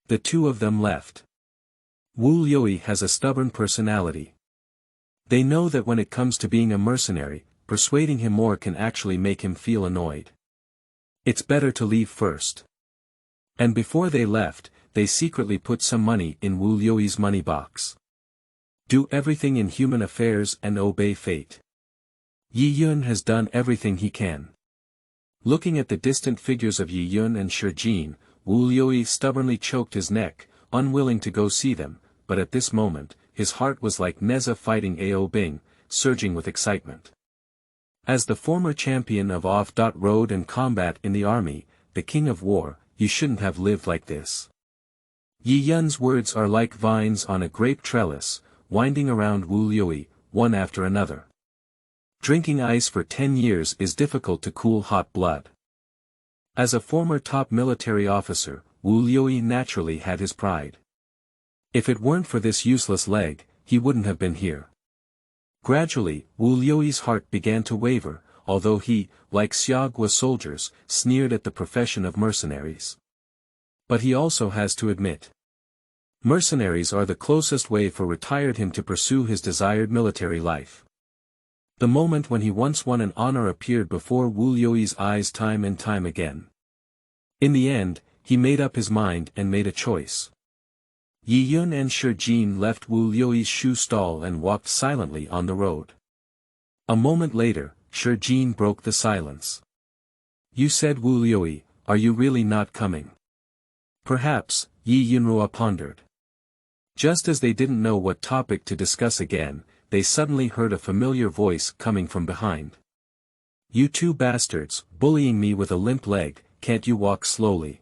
The 2 of them left. Wu Liuyi has a stubborn personality. They know that when it comes to being a mercenary, persuading him more can actually make him feel annoyed. It's better to leave first. And before they left, they secretly put some money in Wu Liuyi's money box. Do everything in human affairs and obey fate. Yiyun has done everything he can. Looking at the distant figures of Yiyun and Shijin, Wu Liuyi stubbornly choked his neck, unwilling to go see them, but at this moment, his heart was like Neza fighting Ao Bing, surging with excitement. As the former champion of off-road and combat in the army, the king of war, you shouldn't have lived like this. Yiyun's words are like vines on a grape trellis, winding around Wu Liuyi, one after another. Drinking ice for 10 years is difficult to cool hot blood. As a former top military officer, Wu Liuyi naturally had his pride. If it weren't for this useless leg, he wouldn't have been here. Gradually, Wu Liuyi's heart began to waver, although he, like Xiagua soldiers, sneered at the profession of mercenaries. But he also has to admit, mercenaries are the closest way for retired him to pursue his desired military life. The moment when he once won an honor appeared before Wu Liuyi's eyes time and time again. In the end, he made up his mind and made a choice. Yiyun and Shijin left Wu Liuyi's shoe stall and walked silently on the road. A moment later, Shijin broke the silence. You said Wu Liuyi, are you really not coming? Perhaps, Yi Yunrua pondered. Just as they didn't know what topic to discuss again, they suddenly heard a familiar voice coming from behind. You two bastards, bullying me with a limp leg, can't you walk slowly?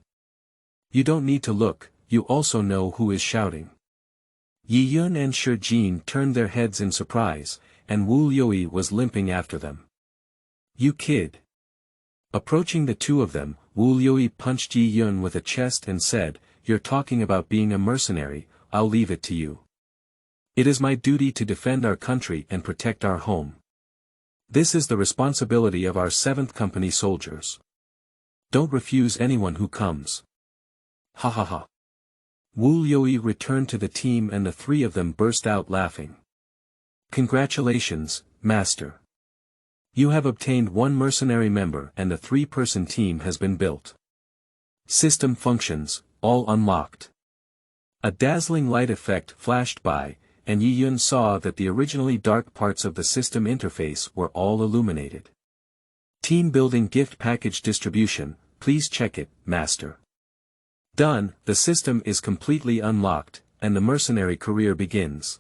You don't need to look, you also know who is shouting. Yi Yun and Shijin turned their heads in surprise, and Wu Liuyi was limping after them. You kid. Approaching the two of them, Wu Liuyi punched Yi Yun with a chest and said, You're talking about being a mercenary, I'll leave it to you. It is my duty to defend our country and protect our home. This is the responsibility of our 7th Company soldiers. Don't refuse anyone who comes. Ha ha ha. Wu Liuyi returned to the team and the three of them burst out laughing. Congratulations, Master. You have obtained 1 mercenary member and the 3-person team has been built. System functions, all unlocked. A dazzling light effect flashed by, and Yi Yun saw that the originally dark parts of the system interface were all illuminated. Team building gift package distribution, please check it, Master. Done, the system is completely unlocked, and the mercenary career begins.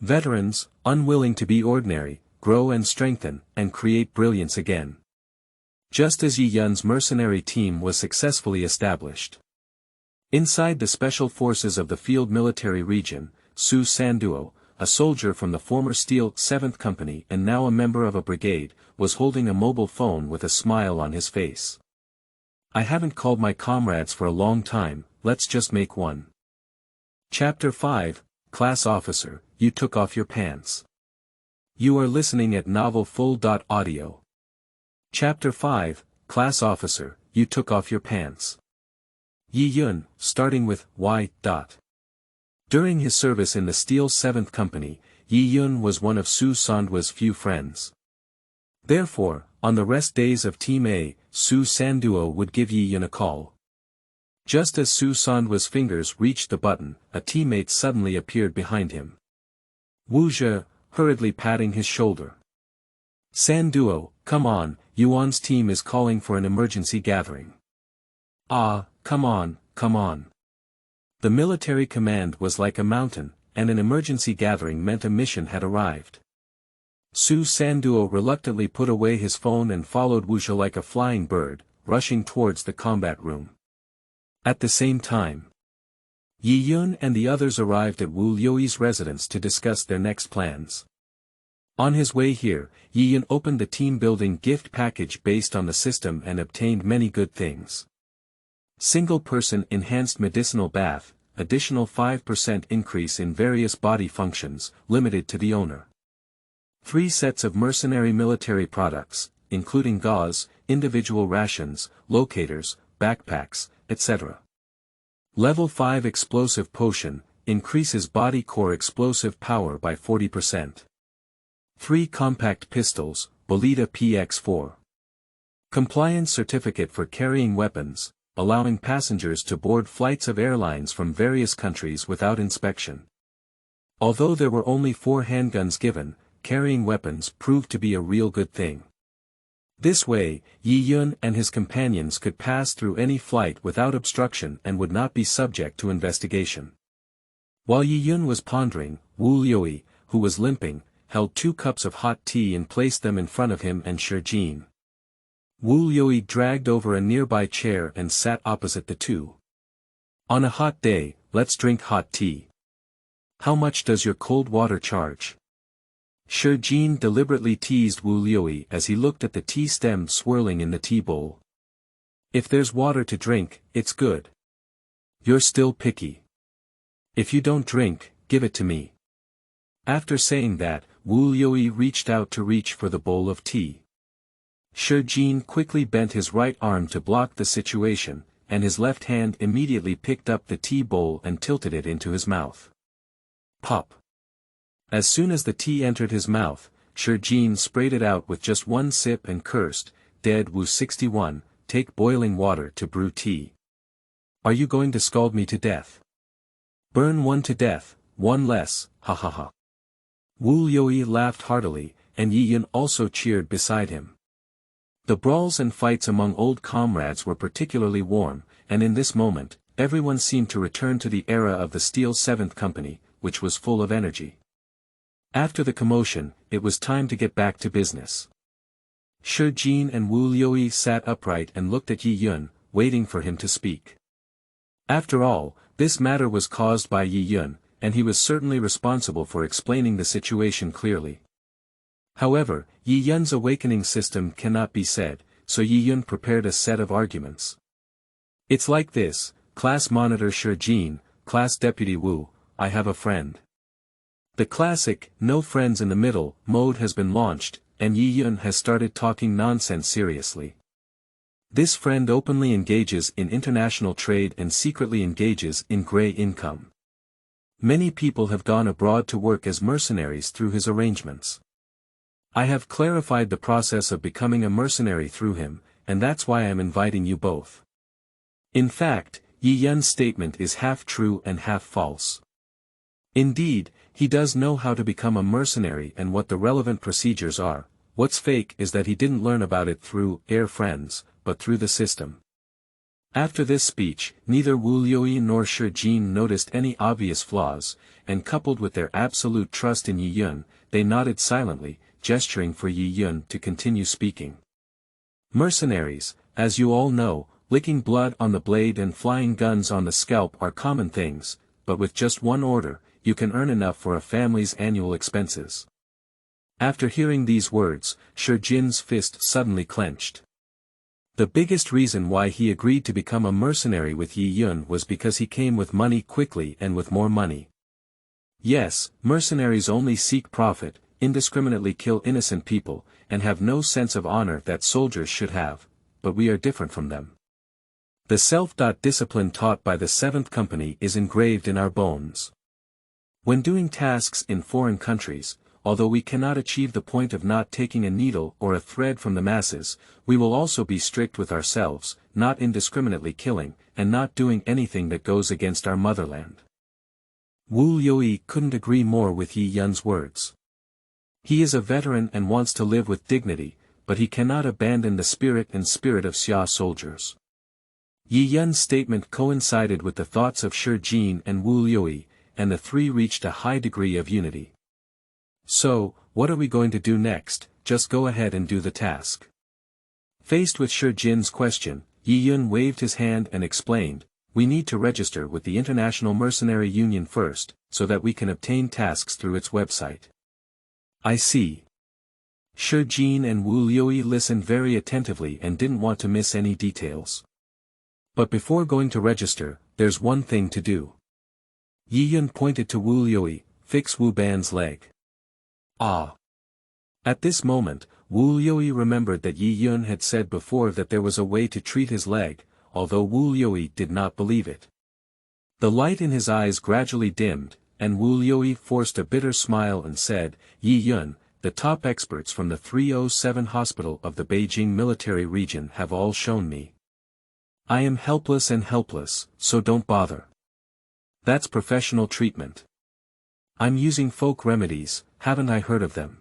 Veterans, unwilling to be ordinary, grow and strengthen, and create brilliance again. Just as Yi Yun's mercenary team was successfully established. Inside the special forces of the field military region, Su Sanduo, a soldier from the former Steel 7th Company and now a member of a brigade, was holding a mobile phone with a smile on his face. I haven't called my comrades for a long time, let's just make one. Chapter 5, Class Officer, you took off your pants. You are listening at novel.FUL. Chapter 5, Class Officer, you took off your pants. Yi Yun, starting with Y. During his service in the Steel 7th Company, Yi Yun was one of Su Sanduo's few friends. Therefore, on the rest days of Team A, Su Sanduo would give Yi Yun a call. Just as Su Sanduo's fingers reached the button, a teammate suddenly appeared behind him. Wu Zhe, hurriedly patting his shoulder. Sanduo, come on, Yuan's team is calling for an emergency gathering. Ah, come on, come on. The military command was like a mountain, and an emergency gathering meant a mission had arrived. Su Sanduo reluctantly put away his phone and followed Wu Zhe like a flying bird, rushing towards the combat room. At the same time, Yi Yun and the others arrived at Wu Liuyi's residence to discuss their next plans. On his way here, Yi Yun opened the team-building gift package based on the system and obtained many good things. Single-person enhanced medicinal bath, additional 5% increase in various body functions, limited to the owner. 3 sets of mercenary military products, including gauze, individual rations, locators, backpacks, etc. Level 5 explosive potion, increases body core explosive power by 40%. 3 compact pistols, Bolita PX4. Compliance certificate for carrying weapons, allowing passengers to board flights of airlines from various countries without inspection. Although there were only 4 handguns given, carrying weapons proved to be a real good thing. This way, Yi Yun and his companions could pass through any flight without obstruction and would not be subject to investigation. While Yi Yun was pondering, Wu Liuyi, who was limping, held 2 cups of hot tea and placed them in front of him and Shijin. Wu Liuyi dragged over a nearby chair and sat opposite the two. On a hot day, let's drink hot tea. How much does your cold water charge? Shijin deliberately teased Wu Liuyi as he looked at the tea stem swirling in the tea bowl. If there's water to drink, it's good. You're still picky. If you don't drink, give it to me. After saying that, Wu Liuyi reached out to reach for the bowl of tea. Shijin quickly bent his right arm to block the situation, and his left hand immediately picked up the tea bowl and tilted it into his mouth. Pop. As soon as the tea entered his mouth, Shijin sprayed it out with just 1 sip and cursed, "Dead Wu 61, take boiling water to brew tea. Are you going to scald me to death? Burn 1 to death, 1 less, ha ha ha." Wu Liuyi laughed heartily, and Yiyun also cheered beside him. The brawls and fights among old comrades were particularly warm, and in this moment, everyone seemed to return to the era of the Steel 7th Company, which was full of energy. After the commotion, it was time to get back to business. Shi Jin and Wu Liuyi sat upright and looked at Yiyun, waiting for him to speak. After all, this matter was caused by Yiyun, and he was certainly responsible for explaining the situation clearly. However, Yiyun's awakening system cannot be said, so Yiyun prepared a set of arguments. It's like this: Class Monitor Shi Jin, Class Deputy Wu, I have a friend. The classic, no friends in the middle, mode has been launched, and Yiyun has started talking nonsense seriously. This friend openly engages in international trade and secretly engages in grey income. Many people have gone abroad to work as mercenaries through his arrangements. I have clarified the process of becoming a mercenary through him, and that's why I am inviting you both. In fact, Yiyun's statement is half true and half false. Indeed, he does know how to become a mercenary and what the relevant procedures are. What's fake is that he didn't learn about it through air friends, but through the system. After this speech, neither Wu Liuyi nor Shi Jin noticed any obvious flaws, and coupled with their absolute trust in Yiyun, they nodded silently, gesturing for Yiyun to continue speaking. Mercenaries, as you all know, licking blood on the blade and flying guns on the scalp are common things, but with just one order, you can earn enough for a family's annual expenses. After hearing these words, Shi Jin's fist suddenly clenched. The biggest reason why he agreed to become a mercenary with Yiyun was because he came with money quickly and with more money. Yes, mercenaries only seek profit, indiscriminately kill innocent people, and have no sense of honor that soldiers should have, but we are different from them. The self-discipline taught by the 7th Company is engraved in our bones. When doing tasks in foreign countries, although we cannot achieve the point of not taking a needle or a thread from the masses, we will also be strict with ourselves, not indiscriminately killing, and not doing anything that goes against our motherland. Wu Liuyi couldn't agree more with Yiyun's words. He is a veteran and wants to live with dignity, but he cannot abandon the spirit of Xia soldiers. Yiyun's statement coincided with the thoughts of Shi Jin and Wu Liuyi, and the three reached a high degree of unity. So, what are we going to do next? Just go ahead and do the task. Faced with Shi Jin's question, Yiyun waved his hand and explained, we need to register with the International Mercenary Union first, so that we can obtain tasks through its website. I see. Shi Jin and Wu Liuyi listened very attentively and didn't want to miss any details. But before going to register, there's one thing to do. Yiyun pointed to Wu Liuyi, fix Wu Ban's leg. Ah. At this moment, Wu Liuyi remembered that Yiyun had said before that there was a way to treat his leg, although Wu Liuyi did not believe it. The light in his eyes gradually dimmed, and Wu Liuyi forced a bitter smile and said, Yiyun, the top experts from the 307 hospital of the Beijing military region have all shown me. I am helpless and helpless, so don't bother. That's professional treatment. I'm using folk remedies, haven't I heard of them?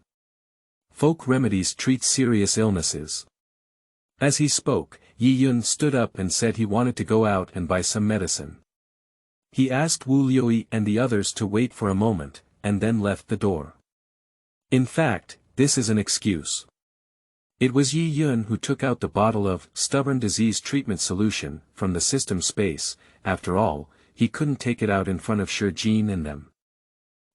Folk remedies treat serious illnesses. As he spoke, Yiyun stood up and said he wanted to go out and buy some medicine. He asked Wu Liuyi and the others to wait for a moment, and then left the door. In fact, this is an excuse. It was Yiyun who took out the bottle of stubborn disease treatment solution from the system space. After all, he couldn't take it out in front of Shi Jin and them.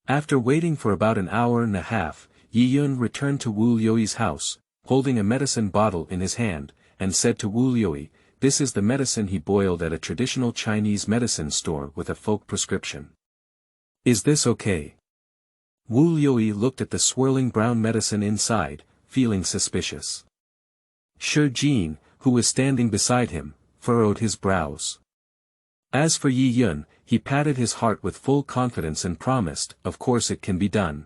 After waiting for about an hour and a half, Yiyun returned to Wu Liuyi's house, holding a medicine bottle in his hand, and said to Wu Liuyi, this is the medicine he boiled at a traditional Chinese medicine store with a folk prescription. Is this okay? Wu Liuyi looked at the swirling brown medicine inside, feeling suspicious. Shi Jin, who was standing beside him, furrowed his brows. As for Yiyun, he patted his heart with full confidence and promised, of course it can be done.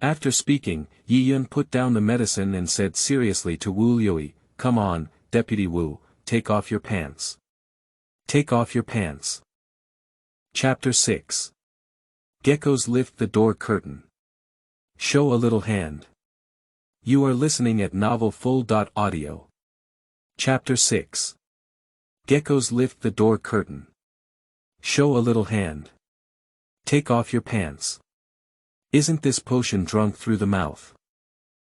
After speaking, Yiyun put down the medicine and said seriously to Wu Liuyi, come on, Deputy Wu, take off your pants. Take off your pants. Chapter 6. Geckos lift the door curtain. Show a little hand. You are listening at novel FUL.audio. Chapter 6. Geckos lift the door curtain. Show a little hand. Take off your pants. Isn't this potion drunk through the mouth?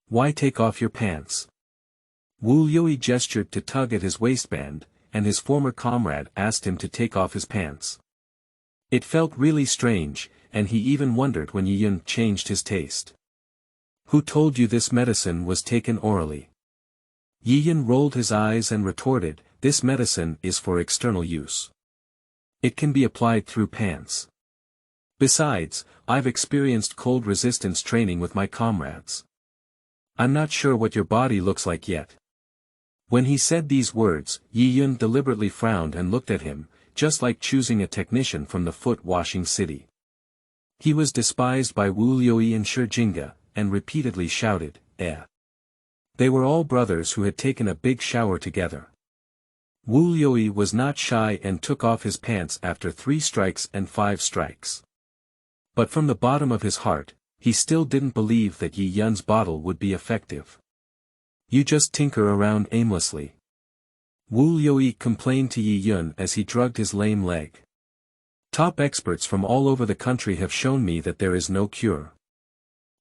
Why take off your pants? Liuyi gestured to tug at his waistband, and his former comrade asked him to take off his pants. It felt really strange, and he even wondered when Tiejun changed his taste. Who told you this medicine was taken orally? Tiejun rolled his eyes and retorted, this medicine is for external use. It can be applied through pants. Besides, I've experienced cold resistance training with my comrades. I'm not sure what your body looks like yet. When he said these words, Tiejun deliberately frowned and looked at him, just like choosing a technician from the foot-washing city. He was despised by Liuyi and Shijinga, and repeatedly shouted, eh. They were all brothers who had taken a big shower together. Liuyi was not shy and took off his pants after 3 strikes and 5 strikes. But from the bottom of his heart, he still didn't believe that Tiejun's bottle would be effective. You just tinker around aimlessly. Liuyi complained to Tiejun as he drugged his lame leg. Top experts from all over the country have shown me that there is no cure.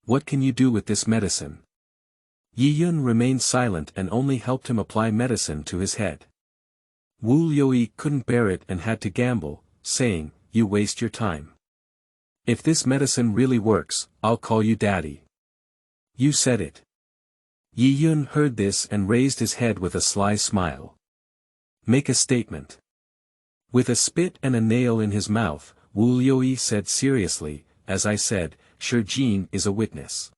What can you do with this medicine? Tiejun remained silent and only helped him apply medicine to his head. Liuyi couldn't bear it and had to gamble, saying, you waste your time. If this medicine really works, I'll call you daddy. You said it. Tiejun heard this and raised his head with a sly smile. Make a statement. With a spit and a nail in his mouth, Liuyi said seriously, as I said, Shijin is a witness.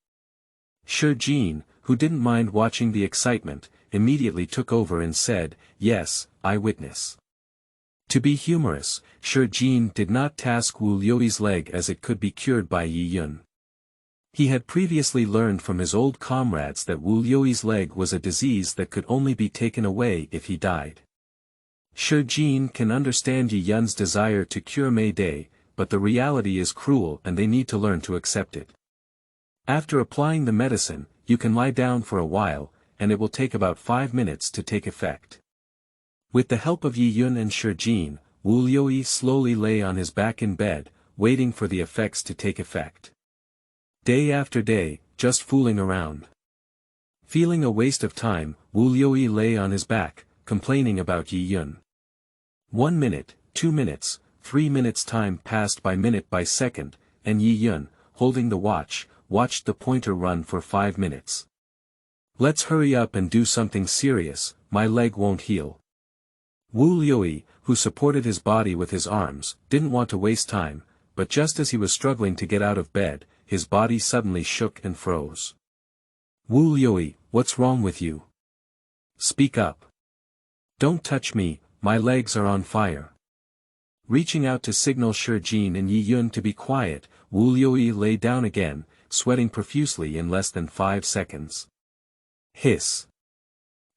Shijin, who didn't mind watching the excitement, immediately took over and said, yes, I witness. To be humorous, Shijin did not task Liuyi's leg as it could be cured by Tiejun. He had previously learned from his old comrades that Liuyi's leg was a disease that could only be taken away if he died. Shijin can understand Tiejun's desire to cure May Day, but the reality is cruel and they need to learn to accept it. After applying the medicine, you can lie down for a while, and it will take about 5 minutes to take effect. With the help of Tiejun and Shijin, Liuyi slowly lay on his back in bed, waiting for the effects to take effect. Day after day, just fooling around. Feeling a waste of time, Liuyi lay on his back, complaining about Tiejun. 1 minute, 2 minutes, 3 minutes time passed by minute by second, and Tiejun, holding the watch, watched the pointer run for 5 minutes. Let's hurry up and do something serious, my leg won't heal. Liuyi, who supported his body with his arms, didn't want to waste time, but just as he was struggling to get out of bed, his body suddenly shook and froze. Liuyi, what's wrong with you? Speak up. Don't touch me, my legs are on fire. Reaching out to signal Shijin and Tiejun to be quiet, Liuyi lay down again, sweating profusely in less than 5 seconds. Hiss.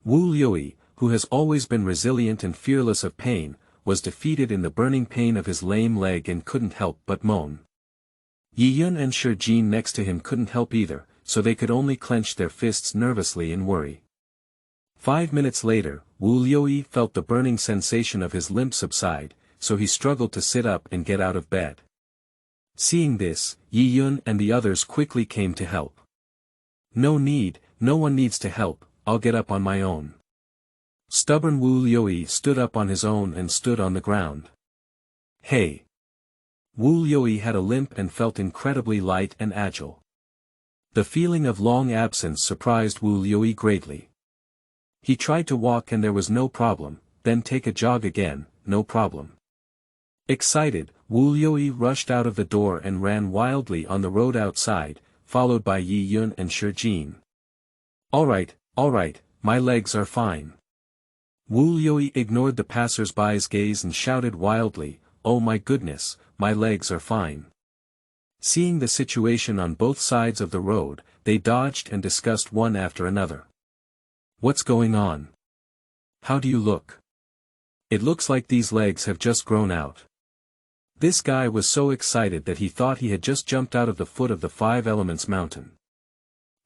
Liuyi, who has always been resilient and fearless of pain, was defeated in the burning pain of his lame leg and couldn't help but moan. Tiejun and Shijin next to him couldn't help either, so they could only clench their fists nervously in worry. 5 minutes later, Liuyi felt the burning sensation of his limp subside, so he struggled to sit up and get out of bed. Seeing this, Tiejun and the others quickly came to help. No need, no one needs to help, I'll get up on my own. Stubborn Liuyi stood up on his own and stood on the ground. Hey! Liuyi had a limp and felt incredibly light and agile. The feeling of long absence surprised Liuyi greatly. He tried to walk and there was no problem, then take a jog again, no problem. Excited, Liuyi rushed out of the door and ran wildly on the road outside, followed by Tiejun and Shijin. Alright, my legs are fine. Liuyi ignored the passers-by's gaze and shouted wildly, oh my goodness, my legs are fine. Seeing the situation on both sides of the road, they dodged and discussed one after another. What's going on? How do you look? It looks like these legs have just grown out. This guy was so excited that he thought he had just jumped out of the foot of the 5 Elements mountain.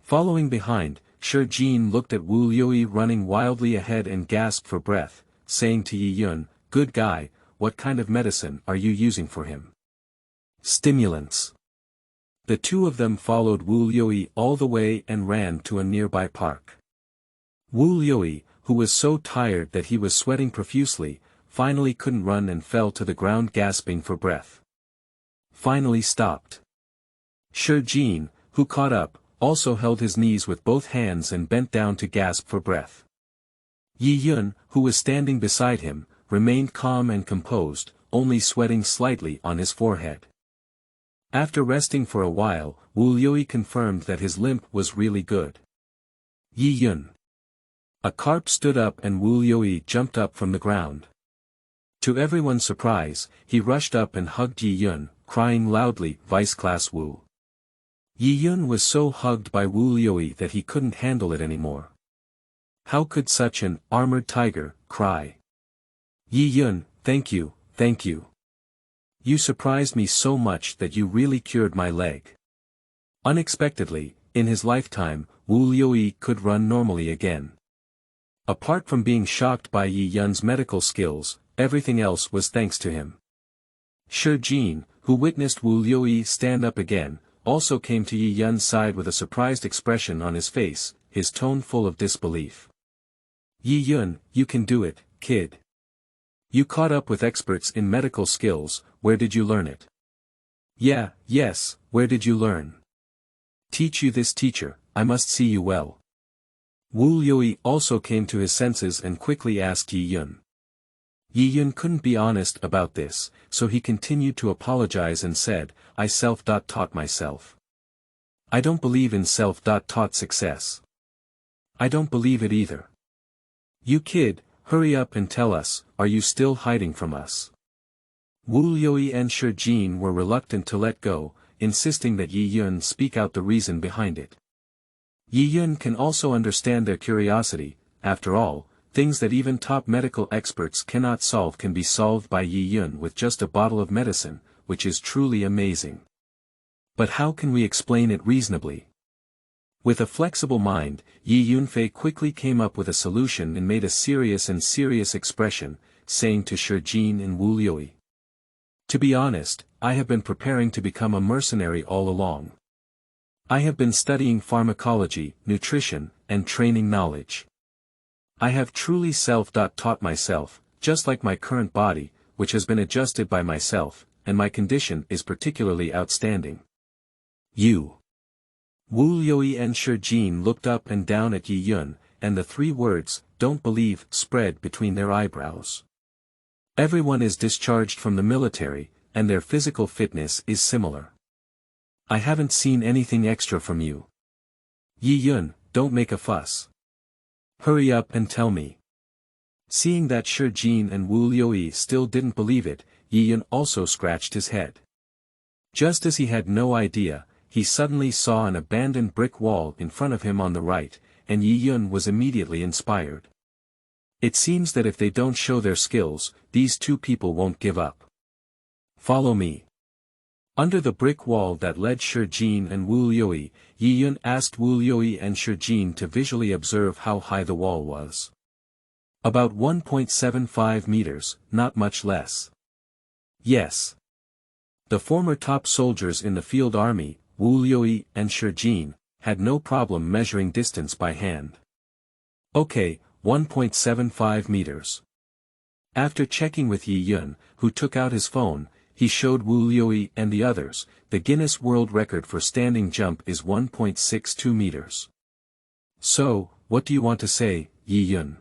Following behind, Jin looked at Wu Liuyi running wildly ahead and gasped for breath, saying to Yi Yun, "Good guy, what kind of medicine are you using for him?" "Stimulants." The two of them followed Wu Liuyi all the way and ran to a nearby park. Wu Liuyi, who was so tired that he was sweating profusely, finally couldn't run and fell to the ground gasping for breath. Finally stopped. Jin, who caught up, also held his knees with both hands and bent down to gasp for breath. Yi Yun, who was standing beside him, remained calm and composed, only sweating slightly on his forehead. After resting for a while, Wu Liuyi confirmed that his limp was really good. Yi Yun. A carp stood up and Wu Liuyi jumped up from the ground. To everyone's surprise, he rushed up and hugged Yi Yun, crying loudly, "Vice-class Wu." Yi Yun was so hugged by Wu Liuyi that he couldn't handle it anymore. How could such an armored tiger cry? "Yi Yun, thank you, thank you. You surprised me so much that you really cured my leg." Unexpectedly, in his lifetime, Wu Liuyi could run normally again. Apart from being shocked by Yi Yun's medical skills, everything else was thanks to him. Jin, who witnessed Wu Liuyi stand up again, also came to Yi Yun's side with a surprised expression on his face, his tone full of disbelief. "Yi Yun, you can do it, kid. You caught up with experts in medical skills, where did you learn it?" Yes, where did you learn?" "Teach you this teacher, I must see you well." Wu Liuyi also came to his senses and quickly asked Yi Yun. Yi Yun couldn't be honest about this, so he continued to apologize and said, "I self-taught myself. I don't believe in self-taught success. I don't believe it either. You kid, hurry up and tell us, are you still hiding from us?" Wu Liuyi and Jin were reluctant to let go, insisting that Yi Yun speak out the reason behind it. Yi Yun can also understand their curiosity. After all, things that even top medical experts cannot solve can be solved by Yi Yun with just a bottle of medicine, which is truly amazing. But how can we explain it reasonably? With a flexible mind, Yi Yunfei quickly came up with a solution and made a serious expression, saying to Jin and Wu Liuyi, "To be honest, I have been preparing to become a mercenary all along. I have been studying pharmacology, nutrition, and training knowledge. I have truly self-taught myself, just like my current body, which has been adjusted by myself, and my condition is particularly outstanding. You." Wu Liuyi and Jin looked up and down at Yi Yun, and the three words, "don't believe," spread between their eyebrows. Everyone is discharged from the military, and their physical fitness is similar. I haven't seen anything extra from you. Yi Yun, don't make a fuss. Hurry up and tell me. Seeing that Jin and Wu Liuyi still didn't believe it, Yi Yun also scratched his head. Just as he had no idea, he suddenly saw an abandoned brick wall in front of him on the right, and Yi Yun was immediately inspired. It seems that if they don't show their skills, these two people won't give up. Follow me. Under the brick wall that led Jin and Wu Liuyi, Yi Yun asked Wu Liuyi and Jin to visually observe how high the wall was. About 1.75 meters, not much less. Yes. The former top soldiers in the field army, Wu Liuyi and Jin, had no problem measuring distance by hand. Okay, 1.75 meters. After checking with Yi Yun, who took out his phone, he showed Wu Liuyi and the others, the Guinness World Record for standing jump is 1.62 meters. So, what do you want to say, Yi Yun?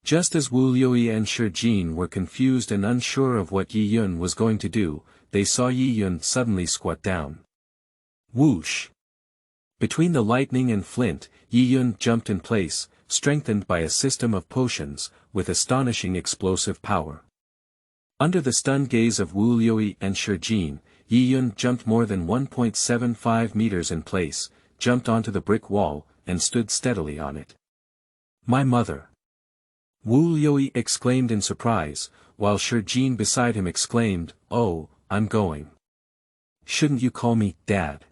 Just as Wu Liuyi and Jin were confused and unsure of what Yi Yun was going to do, they saw Yi Yun suddenly squat down. Whoosh! Between the lightning and flint, Yi Yun jumped in place, strengthened by a system of potions, with astonishing explosive power. Under the stunned gaze of Wu Liuyi and Jin, Yi Yun jumped more than 1.75 meters in place, jumped onto the brick wall, and stood steadily on it. My mother! Wu Liuyi exclaimed in surprise, while Jin beside him exclaimed, Oh, I'm going. Shouldn't you call me Dad?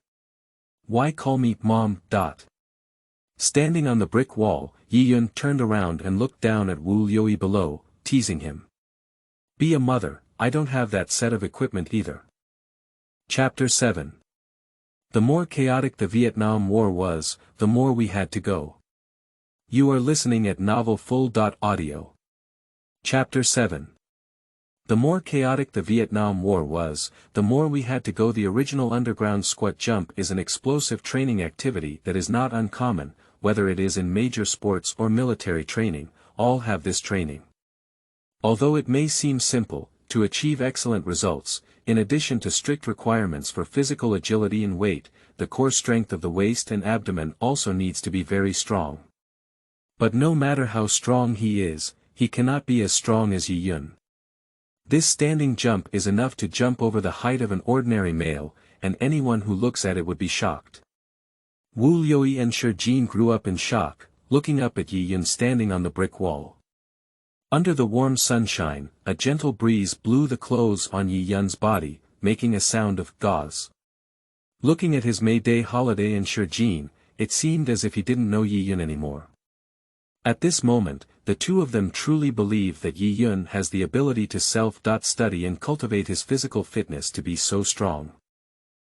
Why call me Mom? Standing on the brick wall, Yiyun turned around and looked down at Wu Liuyi below, teasing him. Be a mother, I don't have that set of equipment either. Chapter 7. The more chaotic the Vietnam War was, the more we had to go. You are listening at novel FUL.audio. Chapter 7. The more chaotic the Vietnam War was, the more we had to go. The original underground squat jump is an explosive training activity that is not uncommon, whether it is in major sports or military training, all have this training. Although it may seem simple, to achieve excellent results, in addition to strict requirements for physical agility and weight, the core strength of the waist and abdomen also needs to be very strong. But no matter how strong he is, he cannot be as strong as Yiyun. This standing jump is enough to jump over the height of an ordinary male, and anyone who looks at it would be shocked. Wu Liuyi and Shijin grew up in shock, looking up at Yiyun standing on the brick wall. Under the warm sunshine, a gentle breeze blew the clothes on Yiyun's body, making a sound of gauze. Looking at his May Day holiday and Shijin, it seemed as if he didn't know Yiyun anymore. At this moment, the two of them truly believe that Yiyun has the ability to self-study and cultivate his physical fitness to be so strong.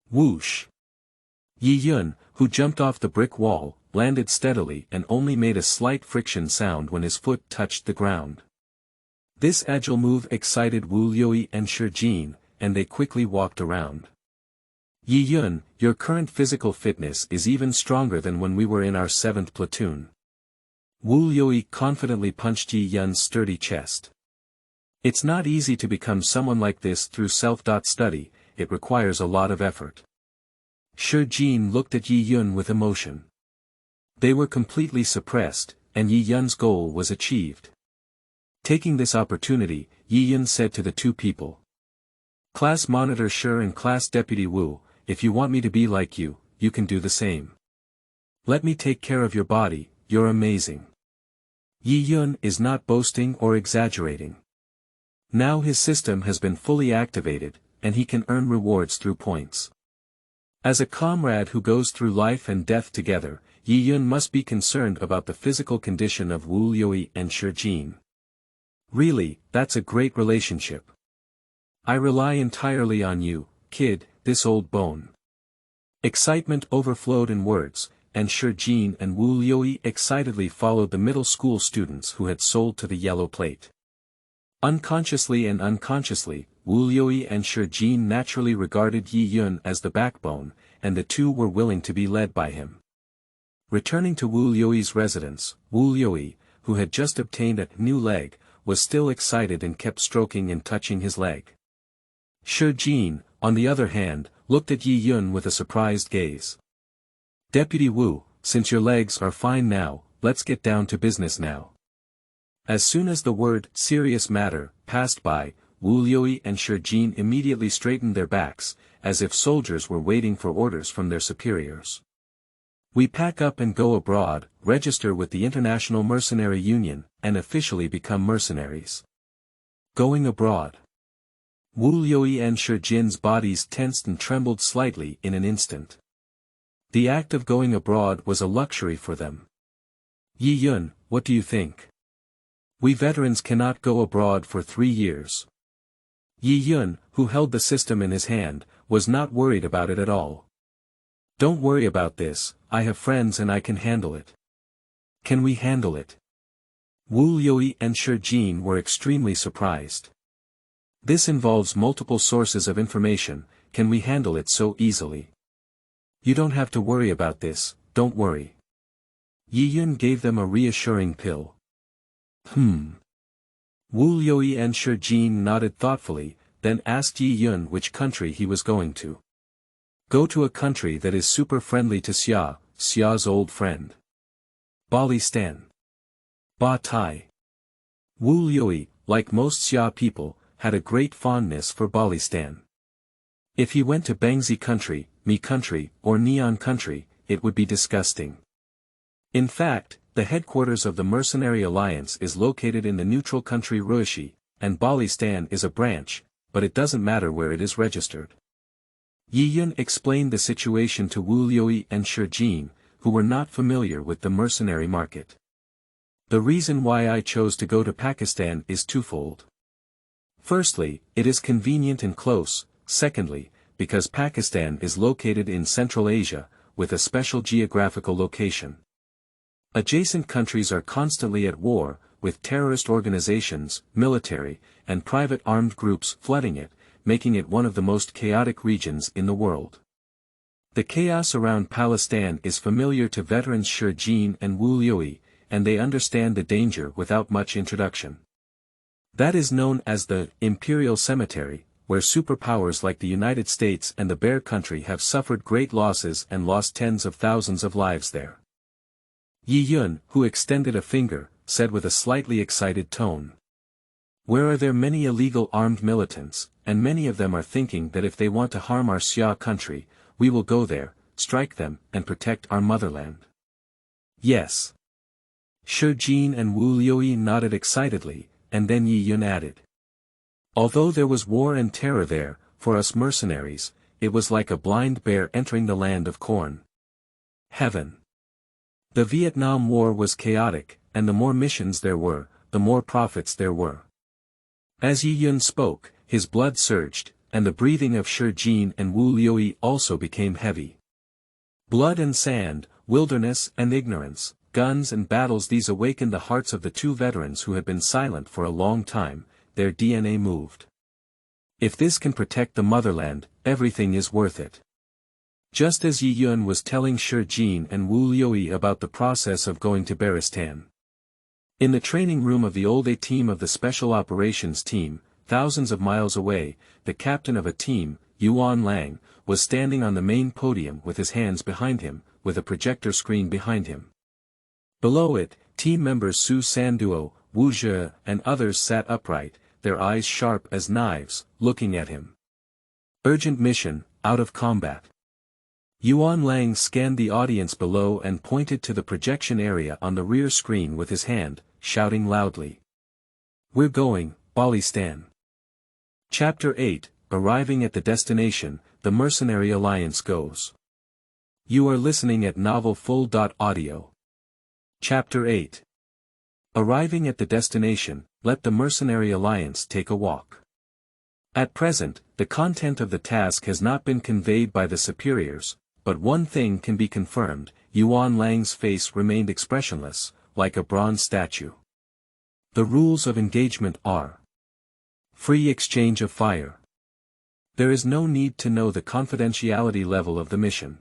Whoosh! Yiyun, who jumped off the brick wall, landed steadily and only made a slight friction sound when his foot touched the ground. This agile move excited Wu Liuyi and Shijin, and they quickly walked around. Yiyun, your current physical fitness is even stronger than when we were in our 7th platoon. Wu Liuyi confidently punched Yiyun's sturdy chest. It's not easy to become someone like this through self-study, it requires a lot of effort. Shijin looked at Yiyun with emotion. They were completely suppressed, and Yiyun's goal was achieved. Taking this opportunity, Yiyun said to the two people. Class Monitor Shi and Class Deputy Wu, if you want me to be like you, you can do the same. Let me take care of your body, you're amazing. Yiyun is not boasting or exaggerating. Now his system has been fully activated, and he can earn rewards through points. As a comrade who goes through life and death together, Yiyun must be concerned about the physical condition of Wu Liuyi and Shijin. Really, that's a great relationship. I rely entirely on you, kid, this old bone. Excitement overflowed in words, and Shijin and Wu Liuyi excitedly followed the middle school students who had sold to the yellow plate. Unconsciously and unconsciously, Wu Liuyi and Shijin naturally regarded Yiyun as the backbone, and the two were willing to be led by him. Returning to Wu Liuyi's residence, Wu Liuyi, who had just obtained a new leg, was still excited and kept stroking and touching his leg. Shijin, on the other hand, looked at Yiyun with a surprised gaze. Deputy Wu, since your legs are fine now, let's get down to business now. As soon as the word serious matter passed by, Wu Liuyi and Shijin immediately straightened their backs, as if soldiers were waiting for orders from their superiors. We pack up and go abroad, register with the International Mercenary Union, and officially become mercenaries. Going abroad. Wu Liuyi and Shijin's bodies tensed and trembled slightly in an instant. The act of going abroad was a luxury for them. Yiyun, what do you think? We veterans cannot go abroad for 3 years. Yiyun, who held the system in his hand, was not worried about it at all. Don't worry about this, I have friends and I can handle it. Can we handle it? Wu Liuyi and Shijin were extremely surprised. This involves multiple sources of information, can we handle it so easily? You don't have to worry about this, don't worry. Yiyun gave them a reassuring pill. Wu Liuyi and Shijin nodded thoughtfully, then asked Yiyun which country he was going to. Go to a country that is super friendly to Xia's old friend. Balistan. Ba Tai. Wu Liuyi, like most Xia people, had a great fondness for Balistan. If he went to Bangzi country, Mi country, or Neon country, it would be disgusting. In fact, the headquarters of the Mercenary Alliance is located in the neutral country Liuyi, and Balistan is a branch, but it doesn't matter where it is registered. Yiyun explained the situation to Wu Liuyi and Shijin, who were not familiar with the mercenary market. The reason why I chose to go to Pakistan is twofold. Firstly, it is convenient and close. Secondly, because Pakistan is located in Central Asia, with a special geographical location. Adjacent countries are constantly at war, with terrorist organizations, military, and private armed groups flooding it, making it one of the most chaotic regions in the world. The chaos around Palestine is familiar to veterans Shi Jin and Wu Liuyi, and they understand the danger without much introduction. That is known as the Imperial Cemetery, where superpowers like the United States and the Bear Country have suffered great losses and lost tens of thousands of lives there. Yi Yun, who extended a finger, said with a slightly excited tone. Where are there many illegal armed militants, and many of them are thinking that if they want to harm our Xia country, we will go there, strike them, and protect our motherland. Yes. Shi Jin and Wu Liuyi nodded excitedly, and then Yi Yun added. Although there was war and terror there, for us mercenaries, it was like a blind bear entering the land of corn. Heaven. The Vietnam War was chaotic, and the more missions there were, the more profits there were. As Yi Yun spoke, his blood surged, and the breathing of Shi Jin and Wu Liuyi also became heavy. Blood and sand, wilderness and ignorance, guns and battles, these awakened the hearts of the two veterans who had been silent for a long time. Their DNA moved. If this can protect the motherland, everything is worth it. Just as Yi Yun was telling Shi Jin and Wu Liuyi about the process of going to Baristan. In the training room of the old A team of the Special Operations Team, thousands of miles away, the captain of a team, Yuan Lang, was standing on the main podium with his hands behind him, with a projector screen behind him. Below it, team members Su Sanduo, Wu Zhe, and others sat upright, their eyes sharp as knives, looking at him. Urgent mission, out of combat. Yuan Lang scanned the audience below and pointed to the projection area on the rear screen with his hand, shouting loudly. We're going, Balistan. Chapter 8, Arriving at the Destination, the Mercenary Alliance Goes. You are listening at novelfull.audio. Chapter 8. Arriving at the destination, let the Mercenary Alliance take a walk. At present, the content of the task has not been conveyed by the superiors, but one thing can be confirmed, Yuan Lang's face remained expressionless, like a bronze statue. The rules of engagement are: free exchange of fire. There is no need to know the confidentiality level of the mission.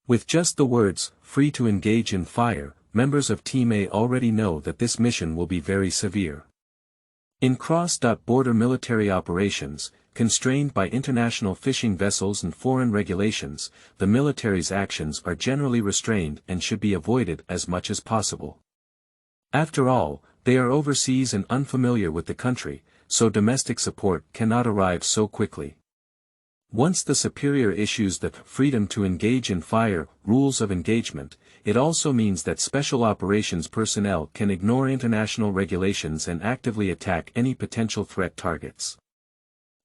With just the words, free to engage in fire, members of Team A already know that this mission will be very severe. In cross-border military operations, constrained by international fishing vessels and foreign regulations, the military's actions are generally restrained and should be avoided as much as possible. After all, they are overseas and unfamiliar with the country, so domestic support cannot arrive so quickly. Once the superior issues the freedom to engage in fire rules of engagement, it also means that special operations personnel can ignore international regulations and actively attack any potential threat targets.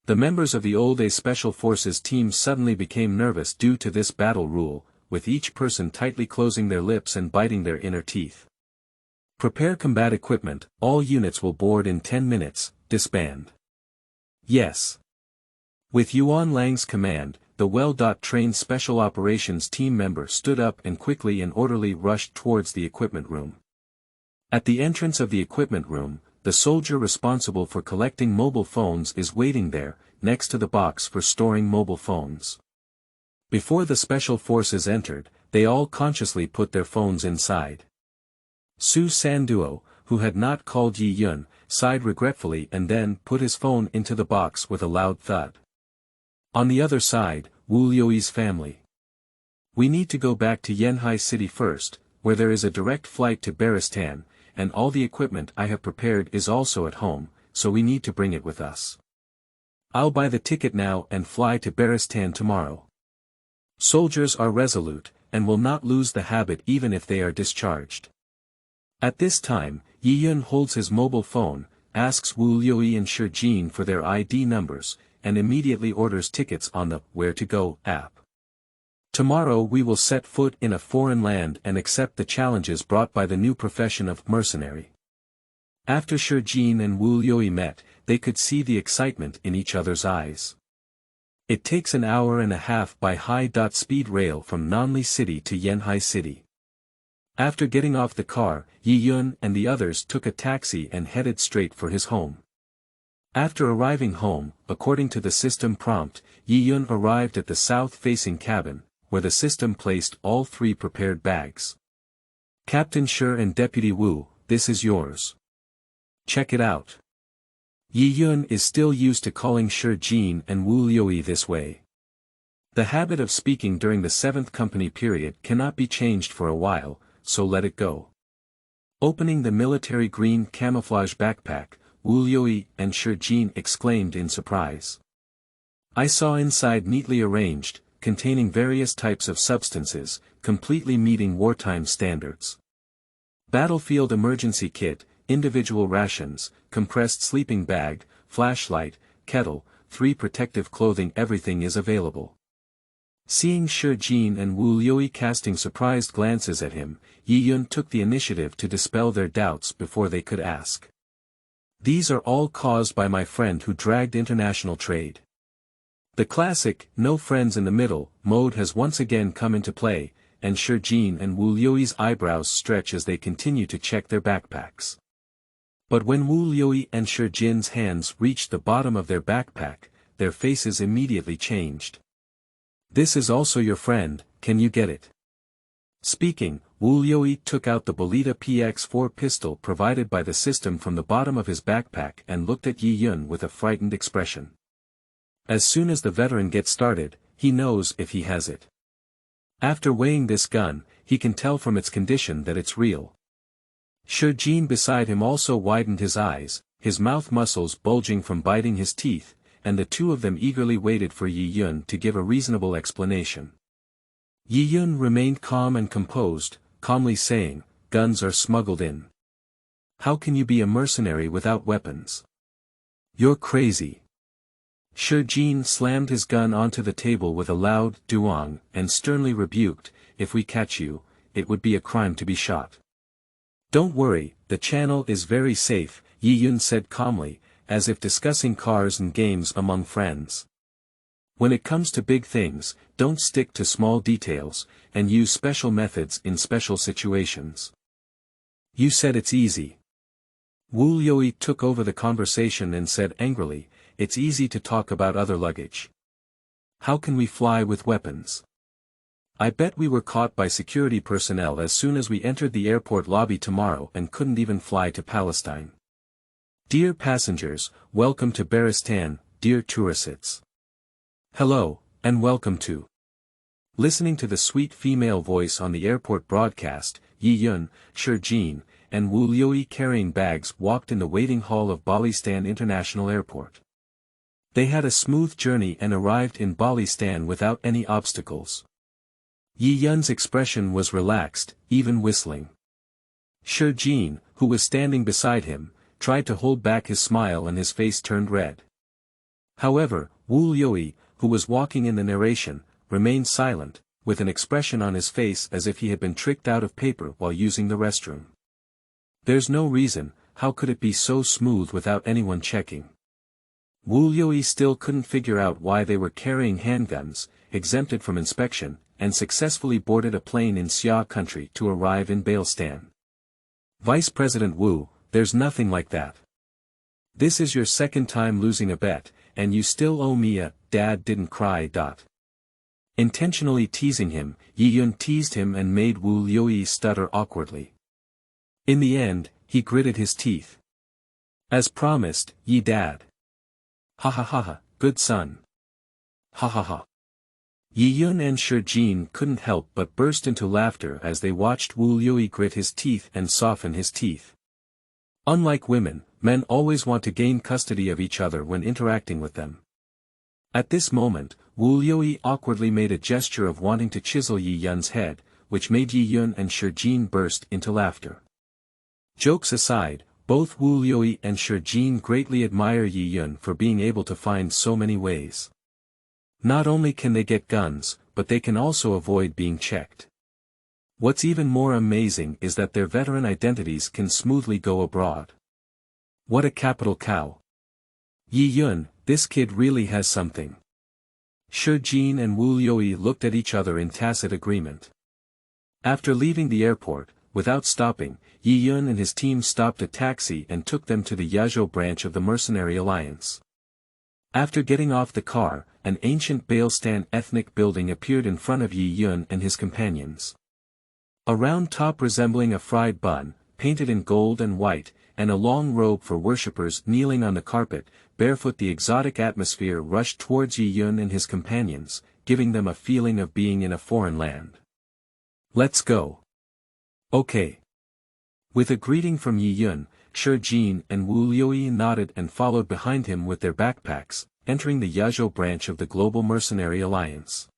The members of the old A Special Forces team suddenly became nervous due to this battle rule, with each person tightly closing their lips and biting their inner teeth. Prepare combat equipment, all units will board in 10 minutes, disband. Yes. With Yuan Lang's command, the well-trained Special Operations team member stood up and quickly and orderly rushed towards the equipment room. At the entrance of the equipment room, the soldier responsible for collecting mobile phones is waiting there, next to the box for storing mobile phones. Before the Special Forces entered, they all consciously put their phones inside. Su Sanduo, who had not called Yi Yun, sighed regretfully and then put his phone into the box with a loud thud. On the other side, Wu Liuyi's family. We need to go back to Yanhai City first, where there is a direct flight to Baristan, and all the equipment I have prepared is also at home, so we need to bring it with us. I'll buy the ticket now and fly to Baristan tomorrow. Soldiers are resolute, and will not lose the habit even if they are discharged. At this time, Yi Yun holds his mobile phone, asks Wu Liuyi and Shi Jin for their ID numbers, and immediately orders tickets on the Where to Go app. Tomorrow we will set foot in a foreign land and accept the challenges brought by the new profession of mercenary. After Shi Jin and Wu Liuyi met, they could see the excitement in each other's eyes. It takes an hour and a half by high-speed rail from Nanli City to Yanhai City. After getting off the car, Yi Yun and the others took a taxi and headed straight for his home. After arriving home, according to the system prompt, Yi Yun arrived at the south-facing cabin, where the system placed all 3 prepared bags. Captain Shi and Deputy Wu, this is yours. Check it out. Yi Yun is still used to calling Shi Jin and Wu Liuyi this way. The habit of speaking during the 7th company period cannot be changed for a while, so let it go. Opening the military green camouflage backpack, Wu Liuyi and Shi Jin exclaimed in surprise. I saw inside neatly arranged, containing various types of substances, completely meeting wartime standards. Battlefield emergency kit, individual rations, compressed sleeping bag, flashlight, kettle, 3 protective clothing, everything is available. Seeing Shi Jin and Wu Liuyi casting surprised glances at him, Yi Yun took the initiative to dispel their doubts before they could ask. These are all caused by my friend who dragged international trade. The classic, no friends in the middle, mode has once again come into play, and Shi Jin and Wu Liuyi's eyebrows stretch as they continue to check their backpacks. But when Wu Liuyi and Shi Jin's hands reached the bottom of their backpack, their faces immediately changed. This is also your friend, can you get it? Speaking, Wu Liuyi took out the Bolita PX-4 pistol provided by the system from the bottom of his backpack and looked at Yi Yun with a frightened expression. As soon as the veteran gets started, he knows if he has it. After weighing this gun, he can tell from its condition that it's real. Shi Jin beside him also widened his eyes, his mouth muscles bulging from biting his teeth, and the 2 of them eagerly waited for Yi Yun to give a reasonable explanation. Yi Yun remained calm and composed, calmly saying, guns are smuggled in. How can you be a mercenary without weapons? You're crazy. Shi Jin slammed his gun onto the table with a loud duong, and sternly rebuked, if we catch you, it would be a crime to be shot. Don't worry, the channel is very safe, Yi Yun said calmly, as if discussing cars and games among friends. When it comes to big things, don't stick to small details, and use special methods in special situations. You said it's easy. Wu Liuyi took over the conversation and said angrily, it's easy to talk about other luggage. How can we fly with weapons? I bet we were caught by security personnel as soon as we entered the airport lobby tomorrow and couldn't even fly to Palestine. Dear passengers, welcome to Baristan, dear tourists. Hello, and welcome to. Listening to the sweet female voice on the airport broadcast, Yi Yun, Shi Jin, and Wu Liuyi carrying bags walked in the waiting hall of Balistan International Airport. They had a smooth journey and arrived in Balistan without any obstacles. Yi Yun's expression was relaxed, even whistling. Shi Jin, who was standing beside him, tried to hold back his smile and his face turned red. However, Wu Liuyi, who was walking in the narration, remained silent, with an expression on his face as if he had been tricked out of paper while using the restroom. There's no reason, how could it be so smooth without anyone checking? Wu Liuyi still couldn't figure out why they were carrying handguns, exempted from inspection, and successfully boarded a plane in Xia country to arrive in Balistan. Vice President Wu, there's nothing like that. This is your 2nd time losing a bet, and you still owe me a, Dad didn't cry. Intentionally teasing him, Yi Yun teased him and made Wu Liuyi stutter awkwardly. In the end, he gritted his teeth. As promised, Yi Dad. Ha ha ha ha, good son. Ha ha ha. Yi Yun and Shi Jin couldn't help but burst into laughter as they watched Wu Liuyi grit his teeth and soften his teeth. Unlike women, men always want to gain custody of each other when interacting with them. At this moment, Wu Liuyi awkwardly made a gesture of wanting to chisel Yi Yun's head, which made Yi Yun and Shi Jin burst into laughter. Jokes aside, both Wu Liuyi and Shi Jin greatly admire Yi Yun for being able to find so many ways. Not only can they get guns, but they can also avoid being checked. What's even more amazing is that their veteran identities can smoothly go abroad. What a capital cow. Yi Yun, this kid really has something. Shi Jin and Wu Liuyi looked at each other in tacit agreement. After leaving the airport, without stopping, Yi Yun and his team stopped a taxi and took them to the Yazhou branch of the Mercenary Alliance. After getting off the car, an ancient Bailstan ethnic building appeared in front of Yi Yun and his companions. A round top resembling a fried bun, painted in gold and white, and a long robe for worshippers kneeling on the carpet, barefoot. The exotic atmosphere rushed towards Yi Yun and his companions, giving them a feeling of being in a foreign land. Let's go. Okay. With a greeting from Yi Yun, Shi Jin and Wu Liuyi nodded and followed behind him with their backpacks, entering the Yazhou branch of the Global Mercenary Alliance.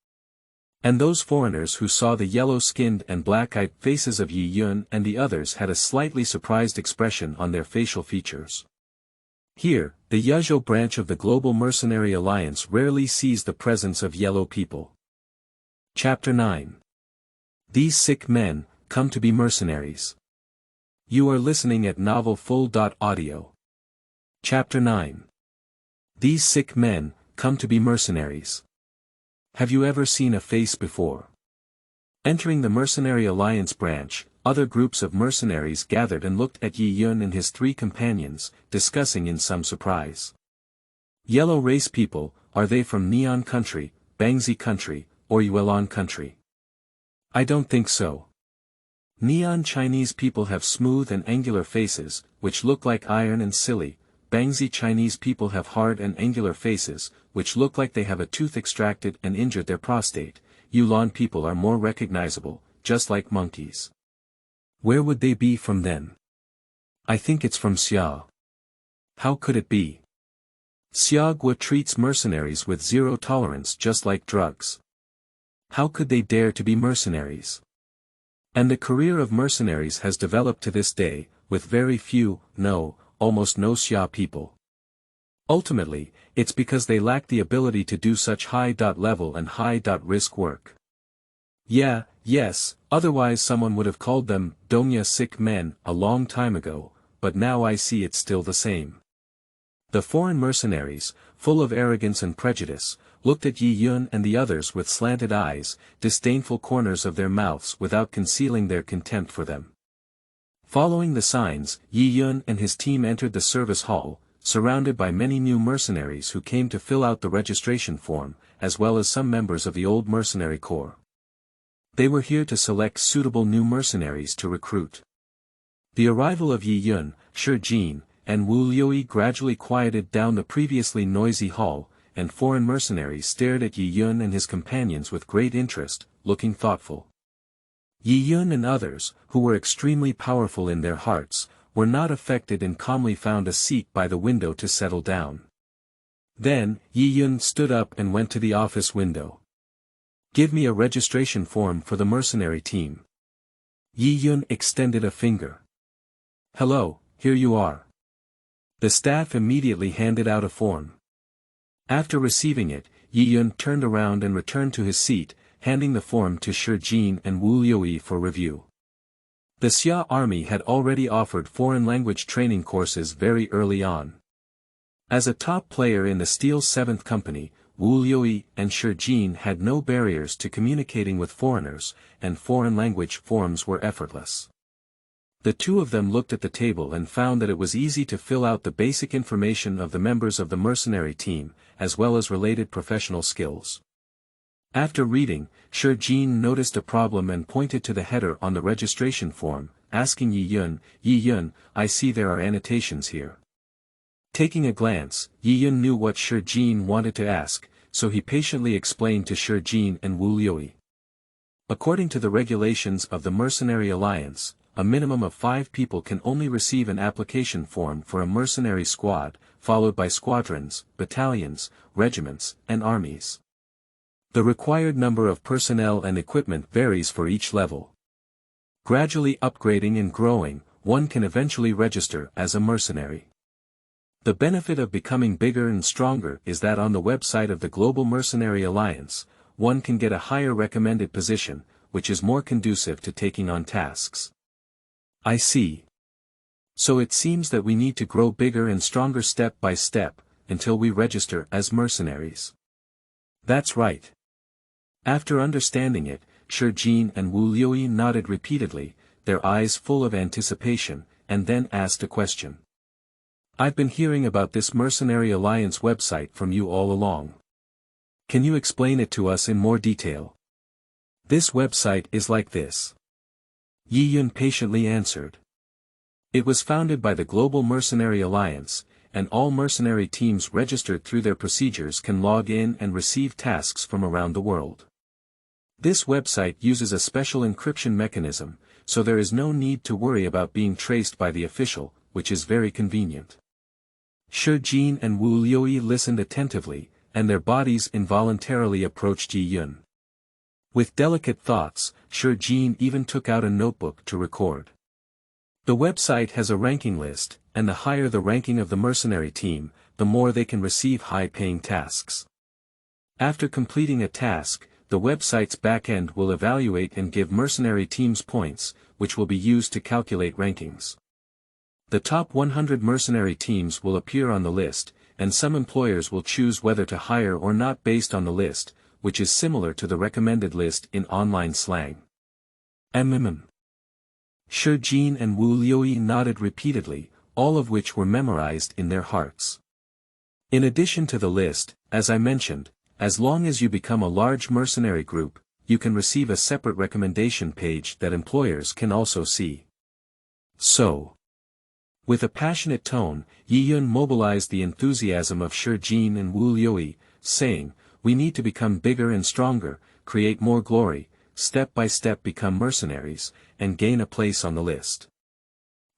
And those foreigners who saw the yellow-skinned and black-eyed faces of Yi Yun and the others had a slightly surprised expression on their facial features. Here, the Yazhou branch of the Global Mercenary Alliance rarely sees the presence of yellow people. Chapter 9. These sick men, come to be mercenaries. You are listening at FUL. Chapter 9. These sick men, come to be mercenaries. Have you ever seen a face before? Entering the Mercenary Alliance branch, other groups of mercenaries gathered and looked at Yi Yun and his three companions, discussing in some surprise. Yellow race people, are they from Neon Country, Bangzi Country, or Yuelon Country? I don't think so. Neon Chinese people have smooth and angular faces, which look like iron and silly. Bangzi Chinese people have hard and angular faces, which look like they have a tooth extracted and injured their prostate. Yuelon people are more recognizable, just like monkeys. Where would they be from then? I think it's from Xia. How could it be? Xiagua treats mercenaries with zero tolerance just like drugs. How could they dare to be mercenaries? And the career of mercenaries has developed to this day, with very few, almost no Xia people. Ultimately, it's because they lack the ability to do such high-level and high-risk work. Yes, otherwise someone would have called them Dongya sick men a long time ago, but now I see it's still the same. The foreign mercenaries, full of arrogance and prejudice, looked at Yi Yun and the others with slanted eyes, disdainful corners of their mouths without concealing their contempt for them. Following the signs, Yi Yun and his team entered the service hall, surrounded by many new mercenaries who came to fill out the registration form, as well as some members of the old mercenary corps. They were here to select suitable new mercenaries to recruit. The arrival of Yi Yun, Shi Jin, and Wu Liuyi gradually quieted down the previously noisy hall, and foreign mercenaries stared at Yi Yun and his companions with great interest, looking thoughtful. Yi Yun and others, who were extremely powerful in their hearts, were not affected and calmly found a seat by the window to settle down. Then, Yi Yun stood up and went to the office window. Give me a registration form for the mercenary team. Yi Yun extended a finger. Hello, here you are. The staff immediately handed out a form. After receiving it, Yi Yun turned around and returned to his seat, handing the form to Shi Jin and Wu Liuyi for review. The Xia army had already offered foreign language training courses very early on. As a top player in the Steel 7th Company, Wu Liuyi and Shi Jin had no barriers to communicating with foreigners, and foreign language forms were effortless. The two of them looked at the table and found that it was easy to fill out the basic information of the members of the mercenary team, as well as related professional skills. After reading, Shi Jin noticed a problem and pointed to the header on the registration form, asking Yi Yun, I see there are annotations here. Taking a glance, Yi Yun knew what Shi Jin wanted to ask, so he patiently explained to Shi Jin and Wu Liuyi. According to the regulations of the Mercenary Alliance, a minimum of 5 people can only receive an application form for a mercenary squad, followed by squadrons, battalions, regiments, and armies. The required number of personnel and equipment varies for each level. Gradually upgrading and growing, one can eventually register as a mercenary. The benefit of becoming bigger and stronger is that on the website of the Global Mercenary Alliance, one can get a higher recommended position, which is more conducive to taking on tasks. I see. So it seems that we need to grow bigger and stronger step by step, until we register as mercenaries. That's right. After understanding it, Shijin and Liuyi nodded repeatedly, their eyes full of anticipation, and then asked a question. I've been hearing about this Mercenary Alliance website from you all along. Can you explain it to us in more detail? This website is like this. Yiyun patiently answered. It was founded by the Global Mercenary Alliance, and all mercenary teams registered through their procedures can log in and receive tasks from around the world. This website uses a special encryption mechanism, so there is no need to worry about being traced by the official, which is very convenient. Shijin and Liuyi listened attentively, and their bodies involuntarily approached Yiyun. With delicate thoughts, Shijin even took out a notebook to record. The website has a ranking list, and the higher the ranking of the mercenary team, the more they can receive high-paying tasks. After completing a task, the website's backend will evaluate and give mercenary teams points, which will be used to calculate rankings. The top 100 mercenary teams will appear on the list, and some employers will choose whether to hire or not based on the list, which is similar to the recommended list in online slang. Shijin and Liuyi nodded repeatedly, all of which were memorized in their hearts. In addition to the list, as I mentioned, as long as you become a large mercenary group, you can receive a separate recommendation page that employers can also see. So, with a passionate tone, Yiyun mobilized the enthusiasm of Shijin and Liuyi, saying, "We need to become bigger and stronger, create more glory, step by step become mercenaries, and gain a place on the list.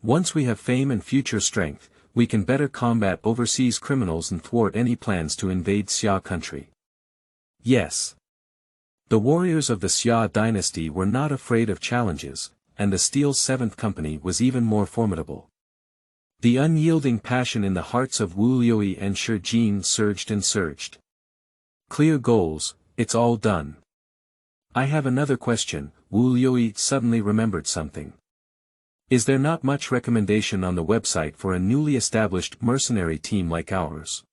Once we have fame and future strength, we can better combat overseas criminals and thwart any plans to invade Xia country." Yes. The warriors of the Xia dynasty were not afraid of challenges, and the Steel Seventh Company was even more formidable. The unyielding passion in the hearts of Liuyi and Shijin surged and surged. Clear goals, it's all done. I have another question. Liuyi suddenly remembered something. Is there not much recommendation on the website for a newly established mercenary team like ours?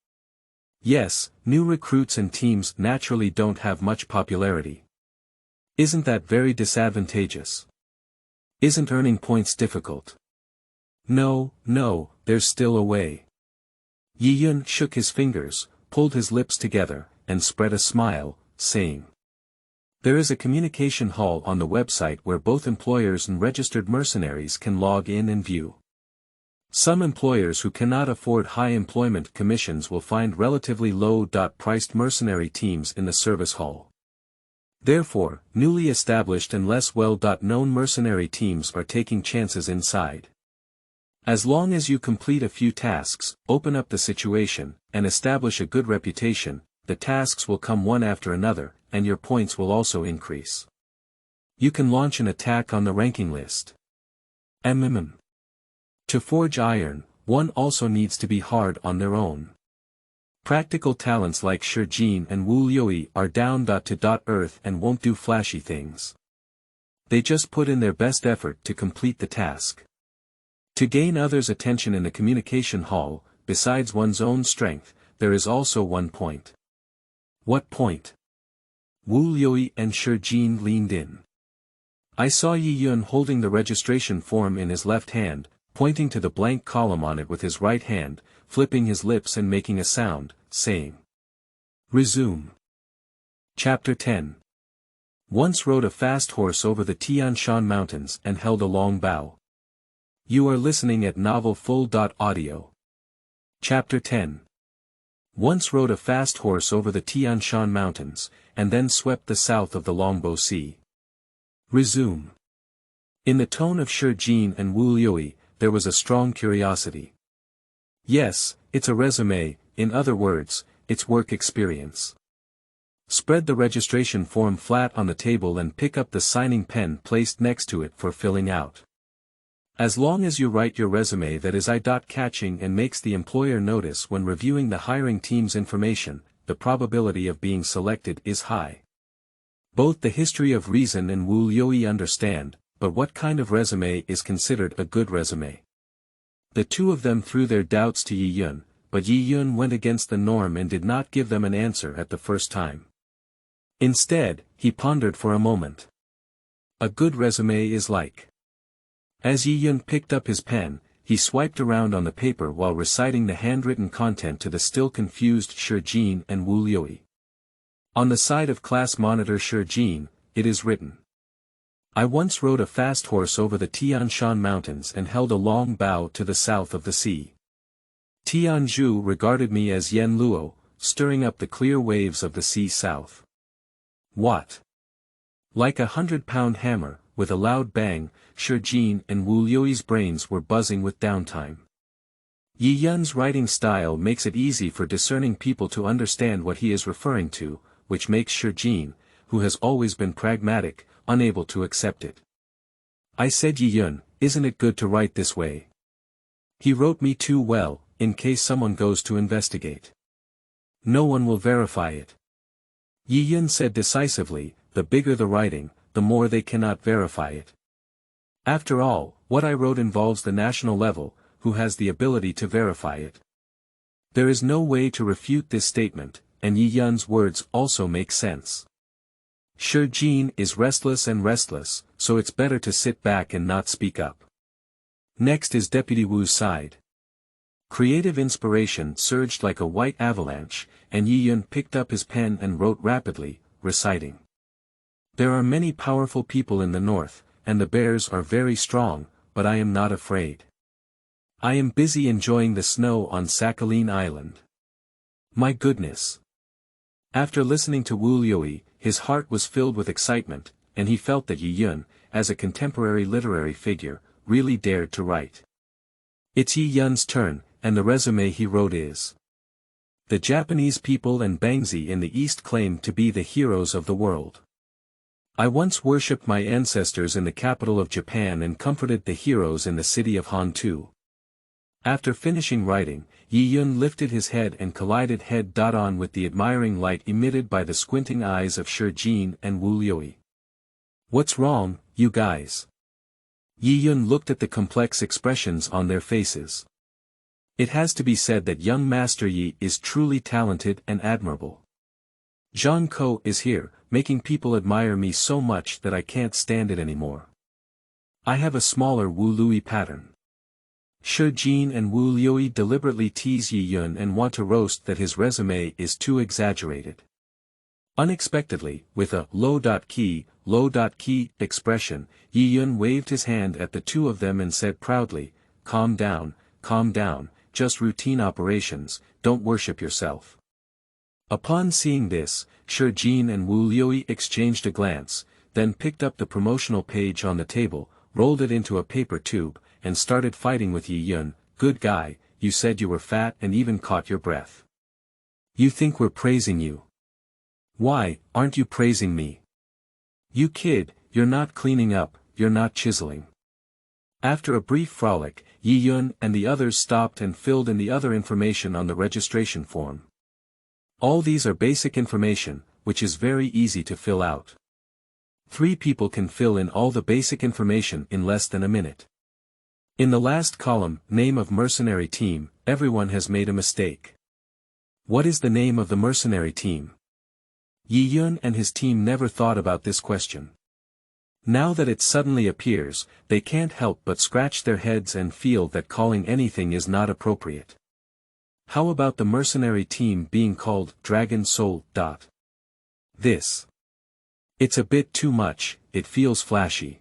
Yes, new recruits and teams naturally don't have much popularity. Isn't that very disadvantageous? Isn't earning points difficult? No, there's still a way. Yiyun shook his fingers, pulled his lips together, and spread a smile, saying, "There is a communication hall on the website where both employers and registered mercenaries can log in and view. Some employers who cannot afford high employment commissions will find relatively low-priced mercenary teams in the service hall. Therefore, newly established and less well-known mercenary teams are taking chances inside. As long as you complete a few tasks, open up the situation, and establish a good reputation, the tasks will come one after another, and your points will also increase. You can launch an attack on the ranking list. To forge iron, one also needs to be hard on their own. Practical talents like Shijin and Liuyi are down-to-earth and won't do flashy things. They just put in their best effort to complete the task. To gain others' attention in the communication hall, besides one's own strength, there is also one point. What point? Liuyi and Shijin leaned in. I saw Yiyun holding the registration form in his left hand, pointing to the blank column on it with his right hand, flipping his lips and making a sound, saying, "Resume." Chapter 10. Once rode a fast horse over the Tianshan Mountains and held a long bow. You are listening at novel.FUL. Chapter 10. Once rode a fast horse over the Tianshan Mountains, and then swept the south of the Longbow Sea. Resume. In the tone of Shijin and Liuyi, there was a strong curiosity. Yes, it's a resume, in other words, it's work experience. Spread the registration form flat on the table and pick up the signing pen placed next to it for filling out. As long as you write your resume that is eye-catching and makes the employer notice when reviewing the hiring team's information, the probability of being selected is high. Both the history of reason and Wu Liuyi understand, but what kind of resume is considered a good resume? The two of them threw their doubts to Yi Yun, but Yi Yun went against the norm and did not give them an answer at the first time. Instead, he pondered for a moment. A good resume is like. As Yi Yun picked up his pen, he swiped around on the paper while reciting the handwritten content to the still confused Shijin and Wu Liuyi. On the side of class monitor Shijin, it is written. I once rode a fast horse over the Tianshan Mountains and held a long bow to the south of the sea. Tianzhu regarded me as Yen Luo, stirring up the clear waves of the sea south. What? Like a 100-pound hammer, with a loud bang, Shijin and Wu Liuyi's brains were buzzing with downtime. Yi Yun's writing style makes it easy for discerning people to understand what he is referring to, which makes Shijin, who has always been pragmatic, unable to accept it. I said, Yi Yun, isn't it good to write this way? He wrote me too well, in case someone goes to investigate. No one will verify it. Yi Yun said decisively, the bigger the writing, the more they cannot verify it. After all, what I wrote involves the national level, who has the ability to verify it. There is no way to refute this statement, and Yi Yun's words also make sense. Shijin is restless, so it's better to sit back and not speak up. Next is Deputy Wu's side. Creative inspiration surged like a white avalanche, and Yi Yun picked up his pen and wrote rapidly, reciting. There are many powerful people in the north, and the bears are very strong, but I am not afraid. I am busy enjoying the snow on Sakhalin Island. My goodness. After listening to Wu Liuyi, his heart was filled with excitement, and he felt that Yi Yun, as a contemporary literary figure, really dared to write. It's Yi Yun's turn, and the resume he wrote is. The Japanese people and Bangzi in the East claim to be the heroes of the world. I once worshipped my ancestors in the capital of Japan and comforted the heroes in the city of Hantu. After finishing writing, Yi Yun lifted his head and collided head-on with the admiring light emitted by the squinting eyes of Shijin and Wu Liuyi. What's wrong, you guys? Yi Yun looked at the complex expressions on their faces. It has to be said that young Master Yi is truly talented and admirable. Zhang Ko is here, making people admire me so much that I can't stand it anymore. I have a smaller Wu Liuyi pattern. Shijin and Wu Liuyi deliberately tease Yi Yun and want to roast that his resume is too exaggerated. Unexpectedly, with a low-key expression, Yi Yun waved his hand at the two of them and said proudly, calm down, just routine operations, don't worship yourself. Upon seeing this, Shijin and Wu Liuyi exchanged a glance, then picked up the promotional page on the table, rolled it into a paper tube, and started fighting with Yi Yun. Good guy, you said you were fat and even caught your breath. You think we're praising you? Why, aren't you praising me? You kid, you're not cleaning up, you're not chiseling. After a brief frolic, Yi Yun and the others stopped and filled in the other information on the registration form. All these are basic information, which is very easy to fill out. 3 people can fill in all the basic information in less than a minute. In the last column, name of mercenary team, everyone has made a mistake. What is the name of the mercenary team? Yi Yun and his team never thought about this question. Now that it suddenly appears, they can't help but scratch their heads and feel that calling anything is not appropriate. How about the mercenary team being called Dragon Soul? This. It's a bit too much, it feels flashy.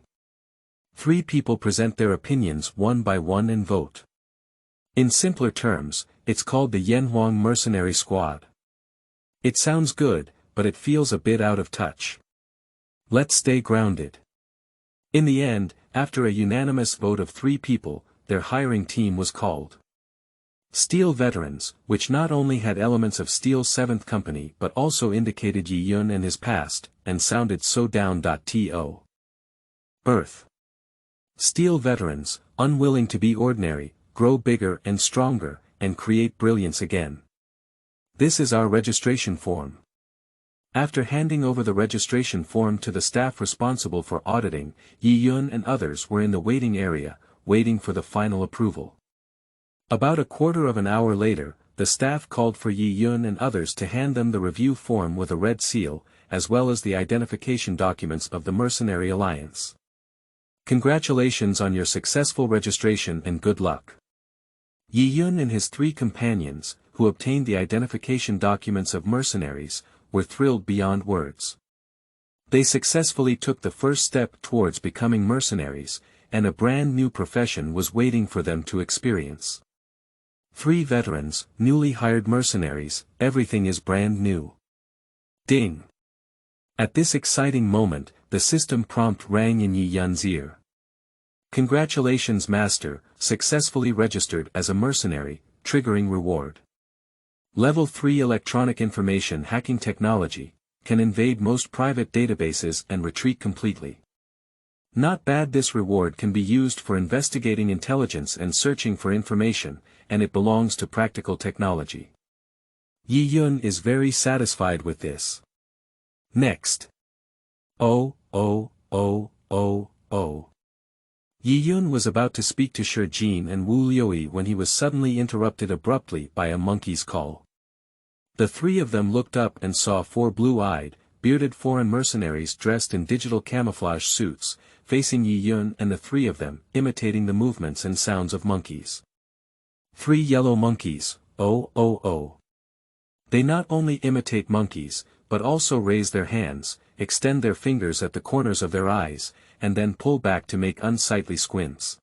3 people present their opinions one by one and vote. In simpler terms, it's called the Yanhuang Mercenary Squad. It sounds good, but it feels a bit out of touch. Let's stay grounded. In the end, after a unanimous vote of 3 people, their hiring team was called Steel Veterans, which not only had elements of Steel's 7th Company but also indicated Yi Yun and his past, and sounded so down.to. Birth. Steel Veterans, unwilling to be ordinary, grow bigger and stronger, and create brilliance again. This is our registration form. After handing over the registration form to the staff responsible for auditing, Yi Yun and others were in the waiting area, waiting for the final approval. About a quarter of an hour later, the staff called for Yi Yun and others to hand them the review form with a red seal, as well as the identification documents of the Mercenary Alliance. Congratulations on your successful registration and good luck. Yi Yun and his 3 companions, who obtained the identification documents of mercenaries, were thrilled beyond words. They successfully took the first step towards becoming mercenaries, and a brand new profession was waiting for them to experience. 3 veterans, newly hired mercenaries, everything is brand new. Ding! At this exciting moment, the system prompt rang in Yi Yun's ear. Congratulations Master, successfully registered as a mercenary, triggering reward. Level 3 electronic information hacking technology, can invade most private databases and retreat completely. Not bad. This reward can be used for investigating intelligence and searching for information, and it belongs to practical technology. Yi Yun is very satisfied with this. Next. Oh. Yi Yun was about to speak to Shi Jin and Wu Liuyi when he was suddenly interrupted abruptly by a monkey's call. The 3 of them looked up and saw 4 blue-eyed, bearded foreign mercenaries dressed in digital camouflage suits, facing Yi Yun and the 3 of them, imitating the movements and sounds of monkeys. 3 yellow monkeys, oh. They not only imitate monkeys, but also raise their hands, extend their fingers at the corners of their eyes, and then pull back to make unsightly squints.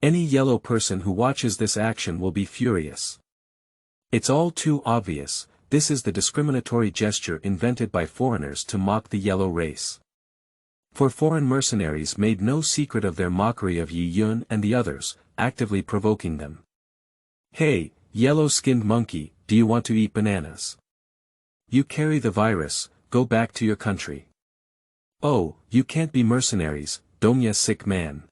Any yellow person who watches this action will be furious. It's all too obvious, this is the discriminatory gesture invented by foreigners to mock the yellow race. For foreign mercenaries made no secret of their mockery of Yi Yun and the others, actively provoking them. Hey, yellow-skinned monkey, do you want to eat bananas? You carry the virus, go back to your country. Oh, you can't be mercenaries, Domya sick man.